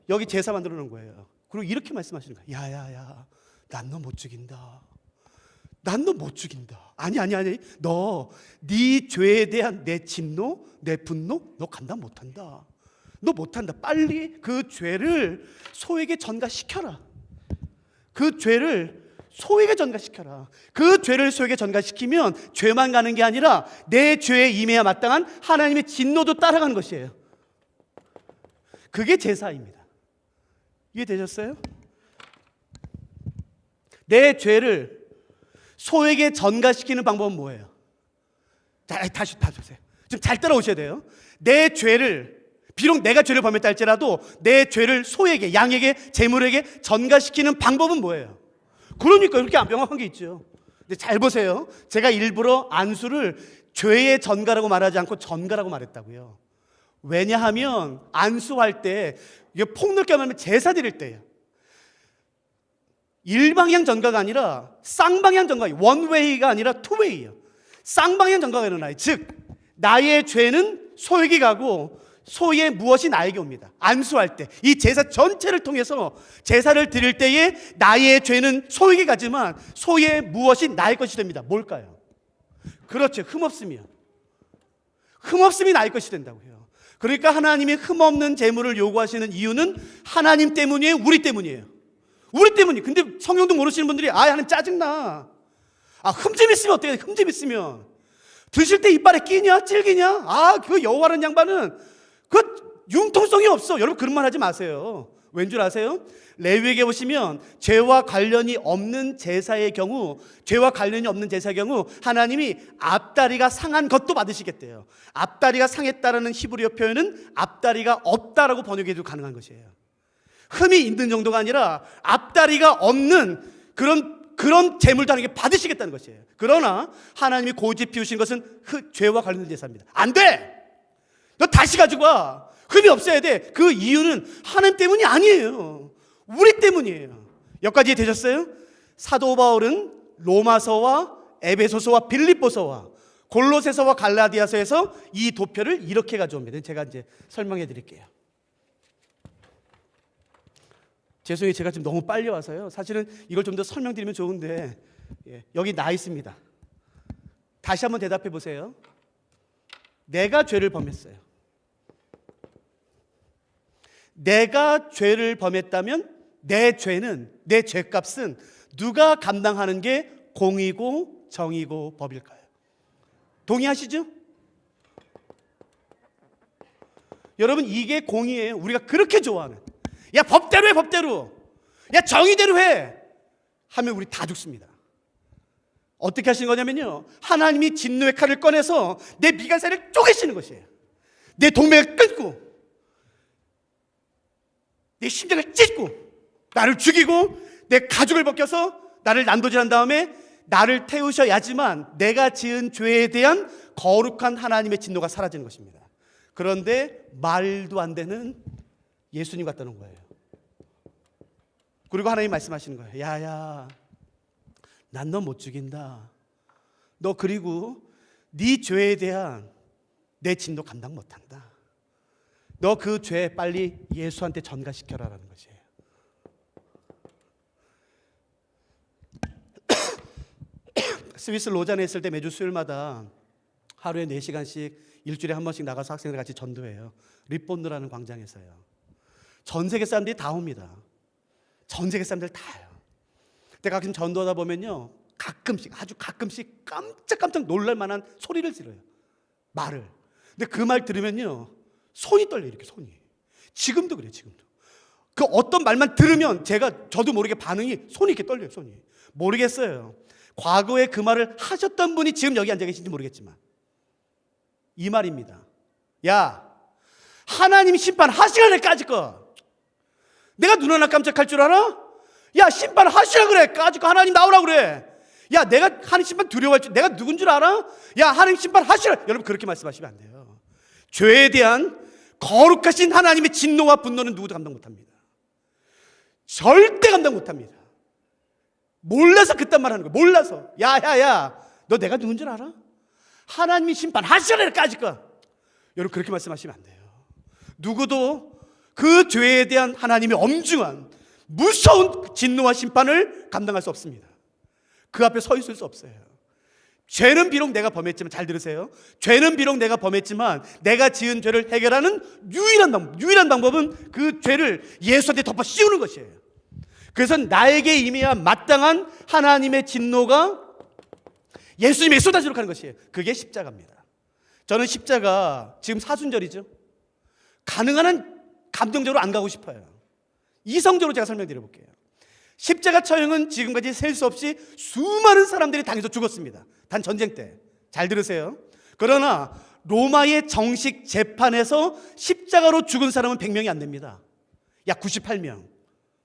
여기 제사 만들어 놓은 거예요. 그리고 이렇게 말씀하시는 거예요. 야야야, 난 너 못 죽인다. 난 너 못 죽인다. 아니. 너 네 죄에 대한 내 진노, 내 분노 너 감당 못한다. 너 못한다. 빨리 그 죄를 소에게 전가시켜라. 그 죄를 소에게 전가시켜라. 그 죄를 소에게 전가시키면 죄만 가는 게 아니라 내 죄에 임해야 마땅한 하나님의 진노도 따라가는 것이에요. 그게 제사입니다. 이해되셨어요? 내 죄를 소에게 전가시키는 방법은 뭐예요? 다시 보세요. 좀 잘 따라오셔야 돼요. 내 죄를, 비록 내가 죄를 범했다 할지라도 내 죄를 소에게, 양에게, 재물에게 전가시키는 방법은 뭐예요? 그러니까 이렇게 안 명확한 게 있죠. 근데 잘 보세요. 제가 일부러 안수를 죄의 전가라고 말하지 않고 전가라고 말했다고요. 왜냐하면 안수할 때 이게 폭넓게 말하면 제사 드릴 때예요. 일방향 전가가 아니라 쌍방향 전가, 원웨이가 아니라 투웨이예요. 쌍방향 전가가 일어나요. 즉 나의 죄는 소에게 가고 소의 무엇이 나에게 옵니다. 안수할 때 이 제사 전체를 통해서 제사를 드릴 때에 나의 죄는 소에게 가지만 소의 무엇이 나의 것이 됩니다. 뭘까요? 그렇죠. 흠없음이요. 흠없음이 나의 것이 된다고요. 그러니까 하나님이 흠없는 제물을 요구하시는 이유는 하나님 때문이에요? 우리 때문이에요? 우리 때문이에요. 근데 성경도 모르시는 분들이 하나님 짜증나. 흠 좀 있으면 어때요? 흠 좀 있으면 드실 때 이빨에 끼냐 찔기냐? 그 여호와라는 양반은 그 융통성이 없어. 여러분 그런 말 하지 마세요. 왠 줄 아세요? 레위기에 보시면 죄와 관련이 없는 제사의 경우, 죄와 관련이 없는 제사의 경우 하나님이 앞다리가 상한 것도 받으시겠대요. 앞다리가 상했다라는 히브리어 표현은 앞다리가 없다라고 번역해도 가능한 것이에요. 흠이 있는 정도가 아니라 앞다리가 없는 그런 재물도 하나님께 받으시겠다는 것이에요. 그러나 하나님이 고집 피우신 것은 죄와 관련된 제사입니다. 안 돼! 너 다시 가지고 와. 흠이 없어야 돼. 그 이유는 하나님 때문이 아니에요. 우리 때문이에요. 여기까지 되셨어요? 사도 바울은 로마서와 에베소서와 빌립보서와 골로새서와 갈라디아서에서 이 도표를 이렇게 가져옵니다. 제가 이제 설명해 드릴게요. 죄송해요. 제가 지금 너무 빨리 와서요. 사실은 이걸 좀 더 설명드리면 좋은데 여기 나 있습니다. 다시 한번 대답해 보세요. 내가 죄를 범했어요. 내가 죄를 범했다면 내 죄는, 내 죄값은 누가 감당하는 게 공이고 정이고 법일까요? 동의하시죠? 여러분 이게 공이에요. 우리가 그렇게 좋아하는. 야 법대로 해, 법대로. 야 정의대로 해 하면 우리 다 죽습니다. 어떻게 하시는 거냐면요, 하나님이 진노의 칼을 꺼내서 내 미간살을 쪼개시는 것이에요. 내 동맥을 끊고 내 심장을 찢고 나를 죽이고 내 가죽을 벗겨서 나를 난도질한 다음에 나를 태우셔야지만 내가 지은 죄에 대한 거룩한 하나님의 진노가 사라지는 것입니다. 그런데 말도 안 되는 예수님 갖다 놓은 거예요. 그리고 하나님 말씀하시는 거예요. 야야, 난 너 못 죽인다. 너 그리고 네 죄에 대한 내 진노 감당 못한다. 너 그 죄 빨리 예수한테 전가시켜라라는 것이에요. 스위스 로잔에 있을 때 매주 수요일마다 하루에 4시간씩 일주일에 한 번씩 나가서 학생들 같이 전도해요. 리본드라는 광장에서요. 전 세계 사람들이 다 옵니다. 전 세계 사람들 다요. 근데 가끔 전도하다 보면요, 가끔씩, 아주 가끔씩 깜짝깜짝 놀랄 만한 소리를 지르요. 말을. 근데 그 말 들으면요, 손이 떨려요. 이렇게 손이. 지금도 그래요. 지금도. 그 어떤 말만 들으면 저도 모르게 반응이 손이 이렇게 떨려요. 손이. 모르겠어요. 과거에 그 말을 하셨던 분이 지금 여기 앉아 계신지 모르겠지만 이 말입니다. 야, 하나님이 심판하시라네 까짓거. 내가 눈 하나 깜짝할 줄 알아? 야, 심판하시라 그래. 까짓거 하나님 나오라 그래. 야, 내가 하나님 심판 두려워할 줄, 내가 누군 줄 알아? 야, 하나님 심판하시라. 여러분 그렇게 말씀하시면 안 돼요. 죄에 대한 거룩하신 하나님의 진노와 분노는 누구도 감당 못합니다. 절대 감당 못합니다. 몰라서 그딴 말 하는 거야. 몰라서. 야, 너 내가 누군 줄 알아? 하나님이 심판하시라 까짓거. 여러분 그렇게 말씀하시면 안 돼요. 누구도 그 죄에 대한 하나님의 엄중한 무서운 진노와 심판을 감당할 수 없습니다. 그 앞에 서 있을 수 없어요. 죄는 비록 내가 범했지만, 잘 들으세요. 죄는 비록 내가 범했지만 내가 지은 죄를 해결하는 유일한 방법은 그 죄를 예수한테 덮어 씌우는 것이에요. 그래서 나에게 임해야 마땅한 하나님의 진노가 예수님에 쏟아지도록 하는 것이에요. 그게 십자가입니다. 저는 십자가, 지금 사순절이죠. 가능한 한 감정적으로 안 가고 싶어요. 이성적으로 제가 설명드려 볼게요. 십자가 처형은 지금까지 셀 수 없이 수많은 사람들이 당해서 죽었습니다. 단 전쟁 때. 잘 들으세요. 그러나 로마의 정식 재판에서 십자가로 죽은 사람은 100명이 안 됩니다. 약 98명.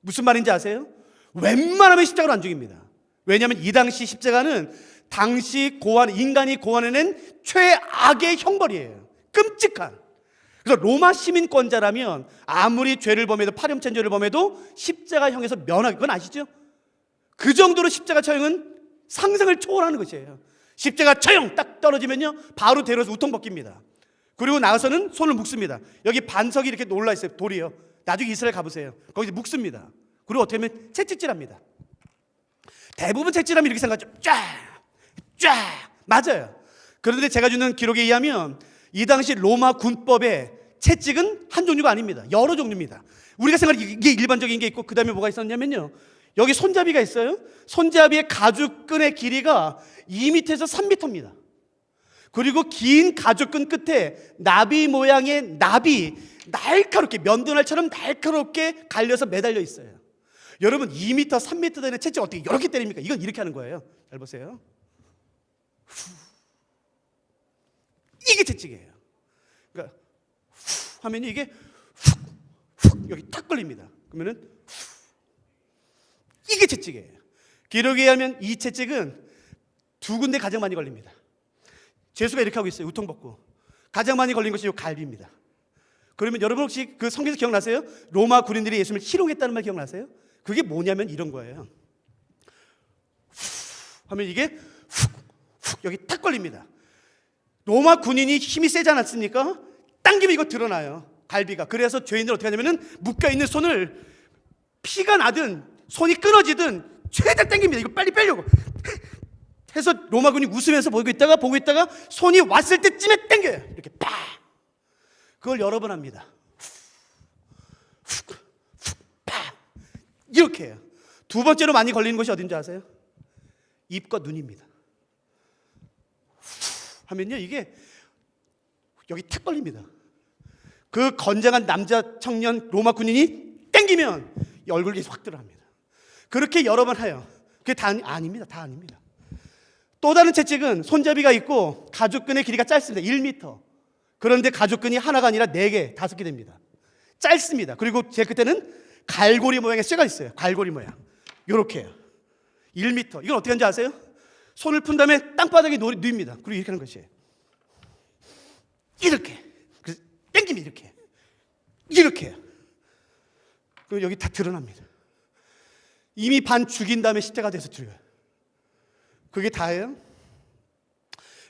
무슨 말인지 아세요? 웬만하면 십자가로 안 죽입니다. 왜냐하면 이 당시 십자가는 당시 인간이 고안해낸 최악의 형벌이에요. 끔찍한. 그래서 로마 시민권자라면 아무리 죄를 범해도 파렴치한 죄를 범해도 십자가형에서 면하게, 그건 아시죠? 그 정도로 십자가 처형은 상상을 초월하는 것이에요. 십자가 처형 딱 떨어지면요 바로 데려서 우통 벗깁니다. 그리고 나가서는 손을 묶습니다. 여기 반석이 이렇게 올라 있어요. 돌이요. 나중에 이스라엘 가보세요. 거기서 묶습니다. 그리고 어떻게 하면 채찍질합니다. 대부분 채찍질하면 이렇게 생각하죠. 쫙 맞아요. 그런데 제가 주는 기록에 의하면 이 당시 로마 군법의 채찍은 한 종류가 아닙니다. 여러 종류입니다. 우리가 생각하는 이게 일반적인 게 있고, 그 다음에 뭐가 있었냐면요, 여기 손잡이가 있어요. 손잡이의 가죽끈의 길이가 2m에서 3m입니다. 그리고 긴 가죽끈 끝에 나비 모양의 납이 날카롭게, 면도날처럼 날카롭게 갈려서 매달려 있어요. 여러분 2m, 3m 되는 채찍 어떻게 이렇게 때립니까? 이건 이렇게 하는 거예요. 잘 보세요. 이게 채찍이에요. 그러니까 하면 이게 여기 탁 걸립니다. 그러면은 이게 채찍이에요. 기록에 의하면 이 채찍은 두 군데 가장 많이 걸립니다. 제수가 이렇게 하고 있어요. 우통 벗고. 가장 많이 걸린 것이 이 갈비입니다. 그러면 여러분 혹시 그 성경에서 기억나세요? 로마 군인들이 예수님을 희롱했다는 말 기억나세요? 그게 뭐냐면 이런 거예요. 하면 이게 여기 탁 걸립니다. 로마 군인이 힘이 세지 않았습니까? 당기면 이거 드러나요. 갈비가. 그래서 죄인들 어떻게 하냐면은 묶여있는 손을 피가 나든 손이 끊어지든 최대한 당깁니다. 이거 빨리 빼려고 해서 로마 군이 웃으면서 보고 있다가 손이 왔을 때쯤에 당겨요. 이렇게 팍. 그걸 여러 번 합니다. 팍. 이렇게 해요. 두 번째로 많이 걸리는 곳이 어딘지 아세요? 입과 눈입니다. 하면요 이게 여기 탁 걸립니다. 그 건장한 남자 청년 로마 군인이 땡기면 이 얼굴이 확 들어갑니다. 그렇게 여러 번 해요. 그게 다 아닙니다. 다 아닙니다. 또 다른 채찍은 손잡이가 있고 가죽끈의 길이가 짧습니다. 1m. 그런데 가죽끈이 하나가 아니라 4개, 5개 됩니다. 짧습니다. 그리고 제 끝에는 갈고리 모양의 쇠가 있어요. 갈고리 모양. 요렇게요. 1m. 이건 어떻게 하는지 아세요? 손을 푼 다음에 땅바닥에 놓입니다. 그리고 이렇게 하는 것이에요. 이렇게. 그래서 땡기면 이렇게. 이렇게. 그리고 여기 다 드러납니다. 이미 반 죽인 다음에 십자가 돼서 죽여요. 그게 다예요?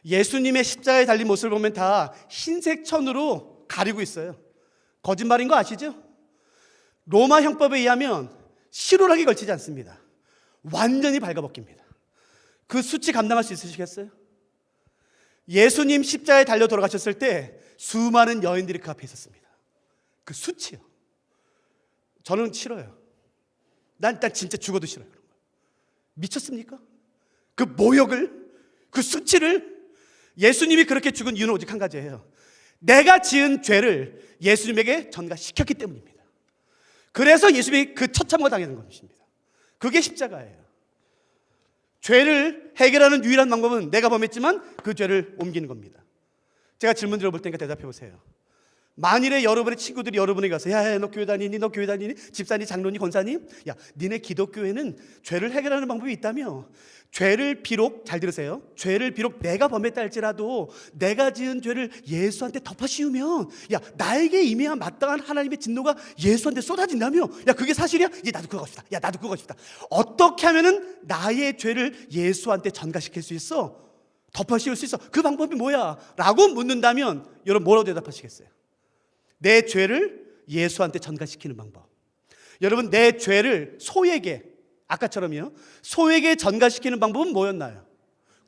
예수님의 십자가에 달린 모습을 보면 다 흰색 천으로 가리고 있어요. 거짓말인 거 아시죠? 로마 형법에 의하면 실오락이 걸치지 않습니다. 완전히 발가벗깁니다. 그 수치 감당할 수 있으시겠어요? 예수님 십자가에 달려 돌아가셨을 때 수많은 여인들이 그 앞에 있었습니다. 그 수치요. 저는 싫어요. 난 진짜 죽어도 싫어요. 미쳤습니까? 그 모욕을, 그 수치를. 예수님이 그렇게 죽은 이유는 오직 한 가지예요. 내가 지은 죄를 예수님에게 전가시켰기 때문입니다. 그래서 예수님이 그 처참함을 당하는 것입니다. 그게 십자가예요. 죄를 해결하는 유일한 방법은 내가 범했지만 그 죄를 옮기는 겁니다. 제가 질문 드려볼 테니까 대답해 보세요. 만일에 여러분의 친구들이 여러분에게 가서 야, 너 교회 다니니? 너 교회 다니니? 집사니, 장로니, 권사니? 야, 니네 기독교회는 죄를 해결하는 방법이 있다며? 죄를 비록, 잘 들으세요, 죄를 비록 내가 범했다 할지라도 내가 지은 죄를 예수한테 덮어씌우면 야, 나에게 임해야 마땅한 하나님의 진노가 예수한테 쏟아진다며? 야, 그게 사실이야? 이제 나도 그거 싶다. 야, 나도 그거 싶다. 어떻게 하면은 나의 죄를 예수한테 전가시킬 수 있어? 덮어씌울 수 있어? 그 방법이 뭐야? 라고 묻는다면 여러분 뭐라고 대답하시겠어요? 내 죄를 예수한테 전가시키는 방법. 여러분, 내 죄를 소에게, 아까처럼요, 소에게 전가시키는 방법은 뭐였나요?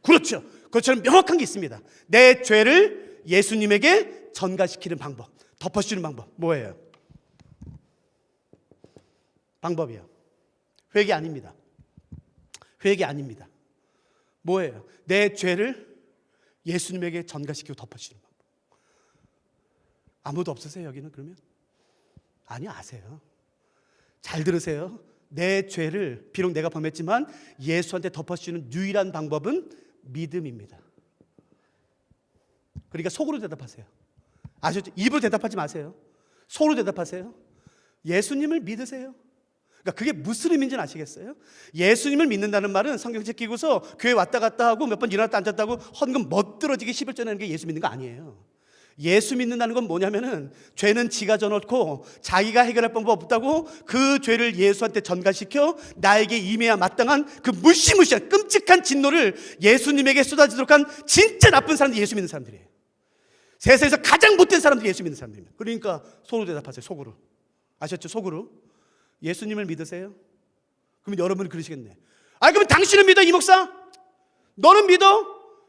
그렇죠. 그것처럼 명확한 게 있습니다. 내 죄를 예수님에게 전가시키는 방법, 덮어씌우는 방법 뭐예요? 방법이요. 회개 아닙니다. 회개 아닙니다. 뭐예요? 내 죄를 예수님에게 전가시키고 덮어씌우는 방법. 아무도 없으세요 여기는? 그러면? 아니, 아세요. 잘 들으세요. 내 죄를 비록 내가 범했지만 예수한테 덮어씌우는 유일한 방법은 믿음입니다. 그러니까 속으로 대답하세요. 아셨죠? 입으로 대답하지 마세요. 속으로 대답하세요. 예수님을 믿으세요. 그러니까 그게 무슨 의미인지는 아시겠어요? 예수님을 믿는다는 말은 성경책 끼고서 교회 왔다 갔다 하고 몇 번 일어났다 앉았다 하고 헌금 멋들어지게 11조 내는 게 예수 믿는 거 아니에요. 예수 믿는다는 건 뭐냐면은 죄는 지가 져놓고 자기가 해결할 방법 없다고 그 죄를 예수한테 전가시켜 나에게 임해야 마땅한 그 무시무시한 끔찍한 진노를 예수님에게 쏟아지도록 한 진짜 나쁜 사람들이 예수 믿는 사람들이에요. 세상에서 가장 못된 사람들이 예수 믿는 사람들입니다. 그러니까 속으로 대답하세요. 속으로. 아셨죠? 속으로. 예수님을 믿으세요? 그러면 여러분이 그러시겠네. 그러면 당신은 믿어 이 목사? 너는 믿어?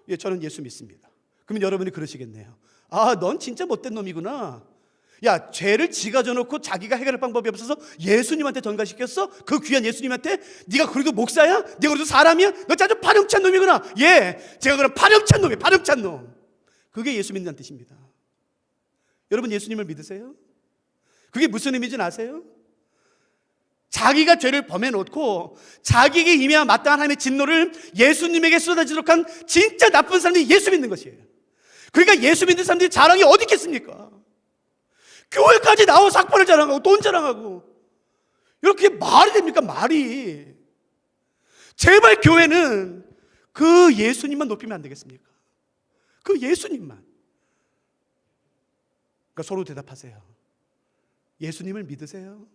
예, 저는 예수 믿습니다. 그러면 여러분이 그러시겠네요. 넌 진짜 못된 놈이구나. 야, 죄를 지가 져놓고 자기가 해결할 방법이 없어서 예수님한테 전가시켰어? 그 귀한 예수님한테? 네가 그래도 목사야? 네가 그래도 사람이야? 너 아주 파렴치한 놈이구나. 예, 제가 그럼 파렴치한 놈이에요. 파렴치한 놈. 그게 예수 믿는다는 뜻입니다. 여러분 예수님을 믿으세요? 그게 무슨 의미인지 아세요? 자기가 죄를 범해놓고 자기에게 임해야 마땅한 하나님의 진노를 예수님에게 쏟아지도록 한 진짜 나쁜 사람들이 예수 믿는 것이에요. 그러니까 예수 믿는 사람들이 자랑이 어디 있겠습니까? 교회까지 나와서 학벌을 자랑하고 돈 자랑하고 이렇게 말이 됩니까? 말이. 제발 교회는 그 예수님만 높이면 안 되겠습니까? 그 예수님만. 그러니까 서로 대답하세요. 예수님을 믿으세요?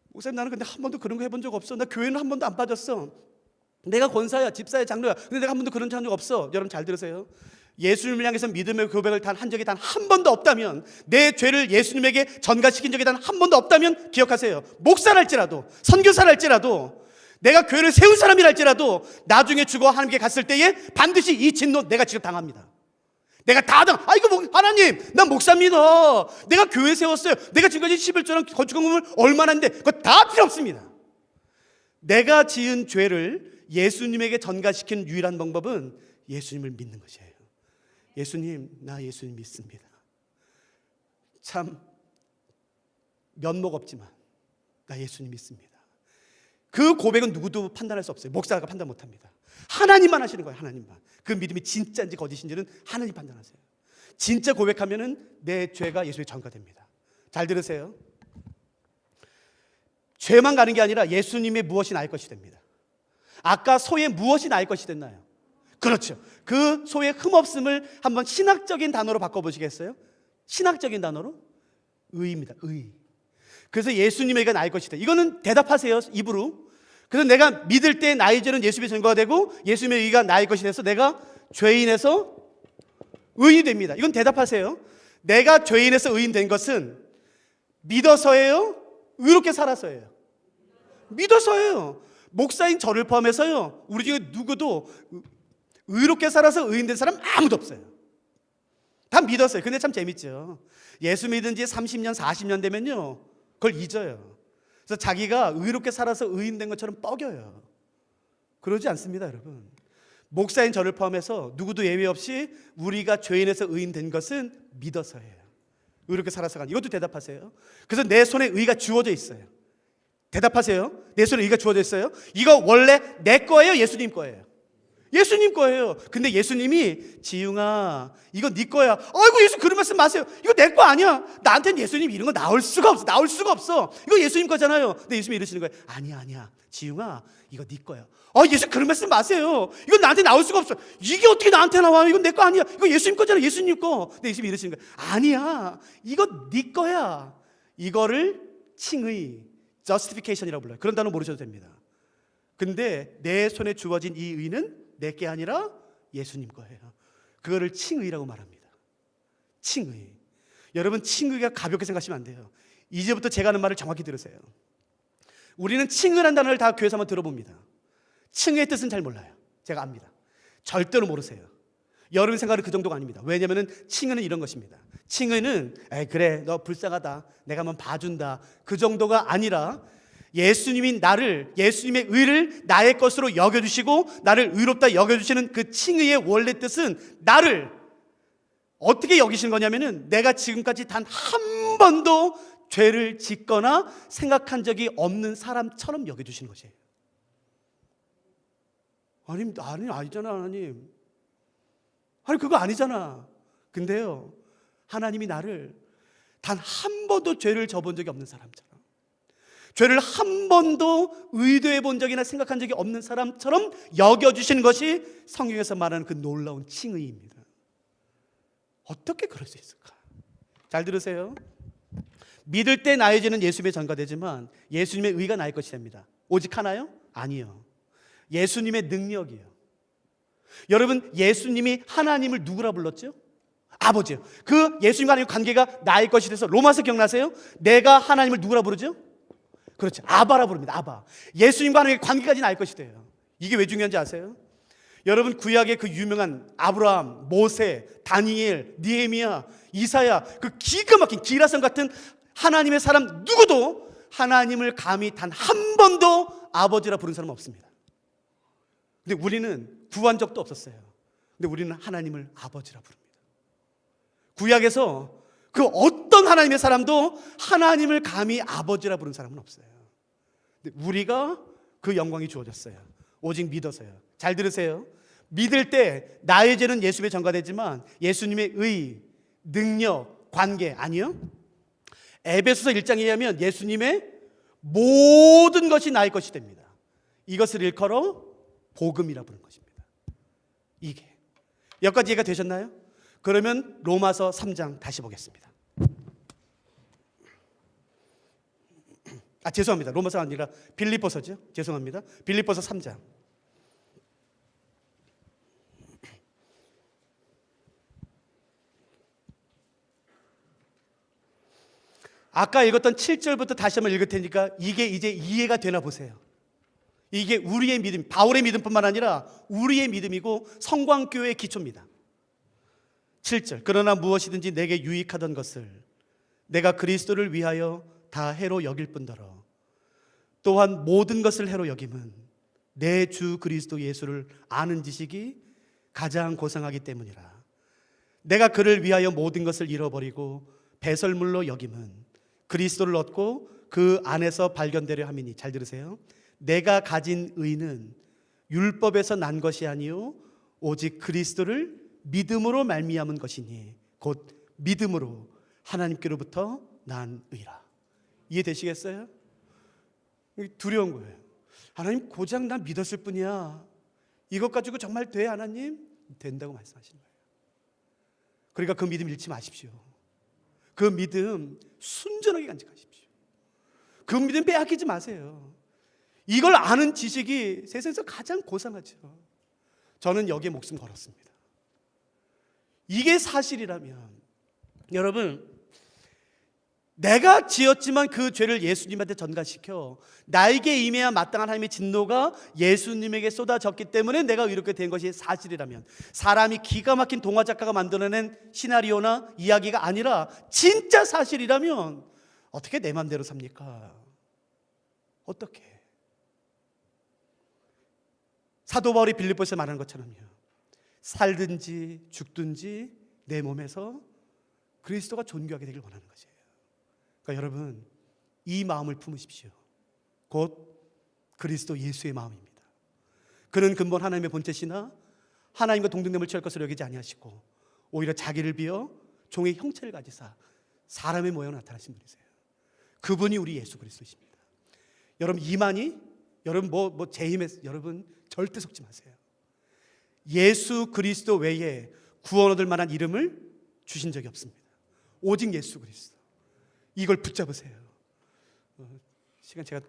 목사님, 나는 근데 한 번도 그런 거 해본 적 없어. 나 교회는 한 번도 안 빠졌어. 내가 권사야, 집사야, 장로야. 근데 내가 한 번도 그런 적 없어. 여러분 잘 들으세요. 예수님을 향해서 믿음의 고백을 한 적이 단 한 번도 없다면, 내 죄를 예수님에게 전가시킨 적이 단 한 번도 없다면 기억하세요. 목사랄지라도, 선교사랄지라도, 내가 교회를 세운 사람이랄지라도 나중에 죽어 하나님께 갔을 때에 반드시 이 진노 내가 지금 당합니다. 내가 다 이거 하나님, 난 목사입니다. 내가 교회 세웠어요. 내가 지금까지 11조랑 건축헌금을 얼마나 했는데 그거 다 필요 없습니다. 내가 지은 죄를 예수님에게 전가시키는 유일한 방법은 예수님을 믿는 것이에요. 예수님, 나 예수님 믿습니다. 참 면목 없지만 나 예수님 믿습니다. 그 고백은 누구도 판단할 수 없어요. 목사가 판단 못합니다. 하나님만 하시는 거예요. 하나님만. 그 믿음이 진짜인지 거짓인지는 하나님 판단하세요. 진짜 고백하면은 내 죄가 예수에 전가됩니다. 잘 들으세요. 죄만 가는 게 아니라 예수님의 무엇이 나을 것이 됩니다. 아까 소의 무엇이 나을 것이 됐나요? 그렇죠. 그 소의 흠없음을 한번 신학적인 단어로 바꿔보시겠어요? 신학적인 단어로? 의입니다. 의. 그래서 예수님에게 나을 것이다. 이거는 대답하세요. 입으로. 그래서 내가 믿을 때 나의 죄는 예수님의 전가가 되고 예수님의 의가 나의 것이 돼서 내가 죄인에서 의인이 됩니다. 이건 대답하세요. 내가 죄인에서 의인 된 것은 믿어서예요? 의롭게 살아서예요? 믿어서예요. 목사인 저를 포함해서요, 우리 중에 누구도 의롭게 살아서 의인 된 사람 아무도 없어요. 다 믿었어요. 근데 참 재밌죠. 예수 믿은 지 30년, 40년 되면요, 그걸 잊어요. 그래서 자기가 의롭게 살아서 의인 된 것처럼 뻐겨요. 그러지 않습니다, 여러분. 목사인 저를 포함해서 누구도 예외 없이 우리가 죄인에서 의인 된 것은 믿어서예요. 의롭게 살아서가. 이것도 대답하세요. 그래서 내 손에 의가 주어져 있어요. 대답하세요. 내 손에 의가 주어져 있어요. 이거 원래 내 거예요? 예수님 거예요? 예수님 거예요. 근데 예수님이 지웅아, 이거 네 거야. 아이고 예수 그런 말씀 마세요. 이거 내 거 아니야. 나한테는 예수님 이런 거 나올 수가 없어. 나올 수가 없어. 이거 예수님 거잖아요. 근데 예수님이 이러시는 거예요. 아니야. 지웅아, 이거 네 거야. 예수 그런 말씀 마세요. 이건 나한테 나올 수가 없어. 이게 어떻게 나한테 나와? 이건 내 거 아니야. 이거 예수님 거잖아. 예수님 거. 근데 예수님이 이러시는 거예요. 아니야. 이거 네 거야. 이거를 칭의, justification이라고 불러요. 그런 단어 모르셔도 됩니다. 근데 내 손에 주어진 이 의는 내게 아니라 예수님 거예요. 그거를 칭의라고 말합니다. 칭의. 여러분, 칭의가 가볍게 생각하시면 안 돼요. 이제부터 제가 하는 말을 정확히 들으세요. 우리는 칭의라는 단어를 다 교회에서 한번 들어봅니다. 칭의의 뜻은 잘 몰라요. 제가 압니다. 절대로 모르세요. 여러분 생각은 그 정도가 아닙니다. 왜냐하면 칭의는 이런 것입니다. 칭의는 그래 너 불쌍하다, 내가 한번 봐준다, 그 정도가 아니라 예수님이 나를, 예수님의 의를 나의 것으로 여겨주시고 나를 의롭다 여겨주시는 그 칭의의 원래 뜻은 나를 어떻게 여기시는 거냐면은 내가 지금까지 단 한 번도 죄를 짓거나 생각한 적이 없는 사람처럼 여겨주시는 것이에요. 아니잖아 하나님. 그거 아니잖아. 근데요, 하나님이 나를 단 한 번도 죄를 져본 적이 없는 사람처럼, 죄를 한 번도 의도해 본 적이나 생각한 적이 없는 사람처럼 여겨주시는 것이 성경에서 말하는 그 놀라운 칭의입니다. 어떻게 그럴 수 있을까? 잘 들으세요. 믿을 때 나의 죄는 예수님에 전가되지만 예수님의 의가 나의 것이 됩니다. 오직 하나요? 아니요. 예수님의 능력이요. 여러분, 예수님이 하나님을 누구라 불렀죠? 아버지요. 그 예수님과 하나님의 관계가 나의 것이 돼서 로마서 기억나세요? 내가 하나님을 누구라 부르죠? 그렇죠. 아바라 부릅니다. 아바. 예수님과 하나님의 관계까지 나의 것이 돼요. 이게 왜 중요한지 아세요? 여러분, 구약의 그 유명한 아브라함, 모세, 다니엘, 느헤미야, 이사야, 그 기가 막힌 기라성 같은 하나님의 사람 누구도 하나님을 감히 단 한 번도 아버지라 부른 사람은 없습니다. 근데 우리는 구한 적도 없었어요. 근데 우리는 하나님을 아버지라 부릅니다. 구약에서 그 어떤 하나님의 사람도 하나님을 감히 아버지라 부른 사람은 없어요. 근데 우리가 그 영광이 주어졌어요. 오직 믿어서요. 잘 들으세요. 믿을 때 나의 죄는 예수님에 전가되지만 예수님의 의, 능력, 관계 아니요. 에베소서 1장에 의하면 예수님의 모든 것이 나의 것이 됩니다. 이것을 일컬어 복음이라 부르는 것입니다. 이게 여기까지 이해가 되셨나요? 그러면 로마서 3장 다시 보겠습니다. 죄송합니다. 로마서가 아니라 빌립보서죠. 죄송합니다. 빌립보서 3장. 아까 읽었던 7절부터 다시 한번 읽을 테니까 이게 이제 이해가 되나 보세요. 이게 우리의 믿음, 바울의 믿음뿐만 아니라 우리의 믿음이고 성광교회의 기초입니다. 7절. 그러나 무엇이든지 내게 유익하던 것을 내가 그리스도를 위하여 다 해로 여길 뿐더러 또한 모든 것을 해로 여김은 내 주 그리스도 예수를 아는 지식이 가장 고상하기 때문이라. 내가 그를 위하여 모든 것을 잃어버리고 배설물로 여김은 그리스도를 얻고 그 안에서 발견되려 함이니. 잘 들으세요. 내가 가진 의는 율법에서 난 것이 아니요 오직 그리스도를 믿음으로 말미암은 것이니 곧 믿음으로 하나님께로부터 난 의라. 이해되시겠어요? 두려운 거예요. 하나님 고작 나 믿었을 뿐이야. 이것 가지고 정말 돼 하나님? 된다고 말씀하시는 거예요. 그러니까 그 믿음 잃지 마십시오. 그 믿음 순전하게 간직하십시오. 그 믿음 빼앗기지 마세요. 이걸 아는 지식이 세상에서 가장 고상하죠. 저는 여기에 목숨 걸었습니다. 이게 사실이라면 여러분, 내가 지었지만 그 죄를 예수님한테 전가시켜 나에게 임해야 마땅한 하나님의 진노가 예수님에게 쏟아졌기 때문에 내가 이렇게 된 것이 사실이라면, 사람이 기가 막힌 동화 작가가 만들어낸 시나리오나 이야기가 아니라 진짜 사실이라면 어떻게 내 맘대로 삽니까? 어떻게? 사도 바울이 빌립보에서 말하는 것처럼요, 살든지 죽든지 내 몸에서 그리스도가 존귀하게 되길 원하는 것이에요. 그러니까 여러분, 이 마음을 품으십시오. 곧 그리스도 예수의 마음입니다. 그는 근본 하나님의 본체시나 하나님과 동등됨을 취할 것으로 여기지 아니하시고 오히려 자기를 비어 종의 형체를 가지사 사람의 모양으로 나타나신 분이세요. 그분이 우리 예수 그리스도십니다. 여러분, 이만희, 여러분 제 힘에 여러분 절대 속지 마세요. 예수 그리스도 외에 구원 얻을 만한 이름을 주신 적이 없습니다. 오직 예수 그리스도. 이걸 붙잡으세요. 시간 제가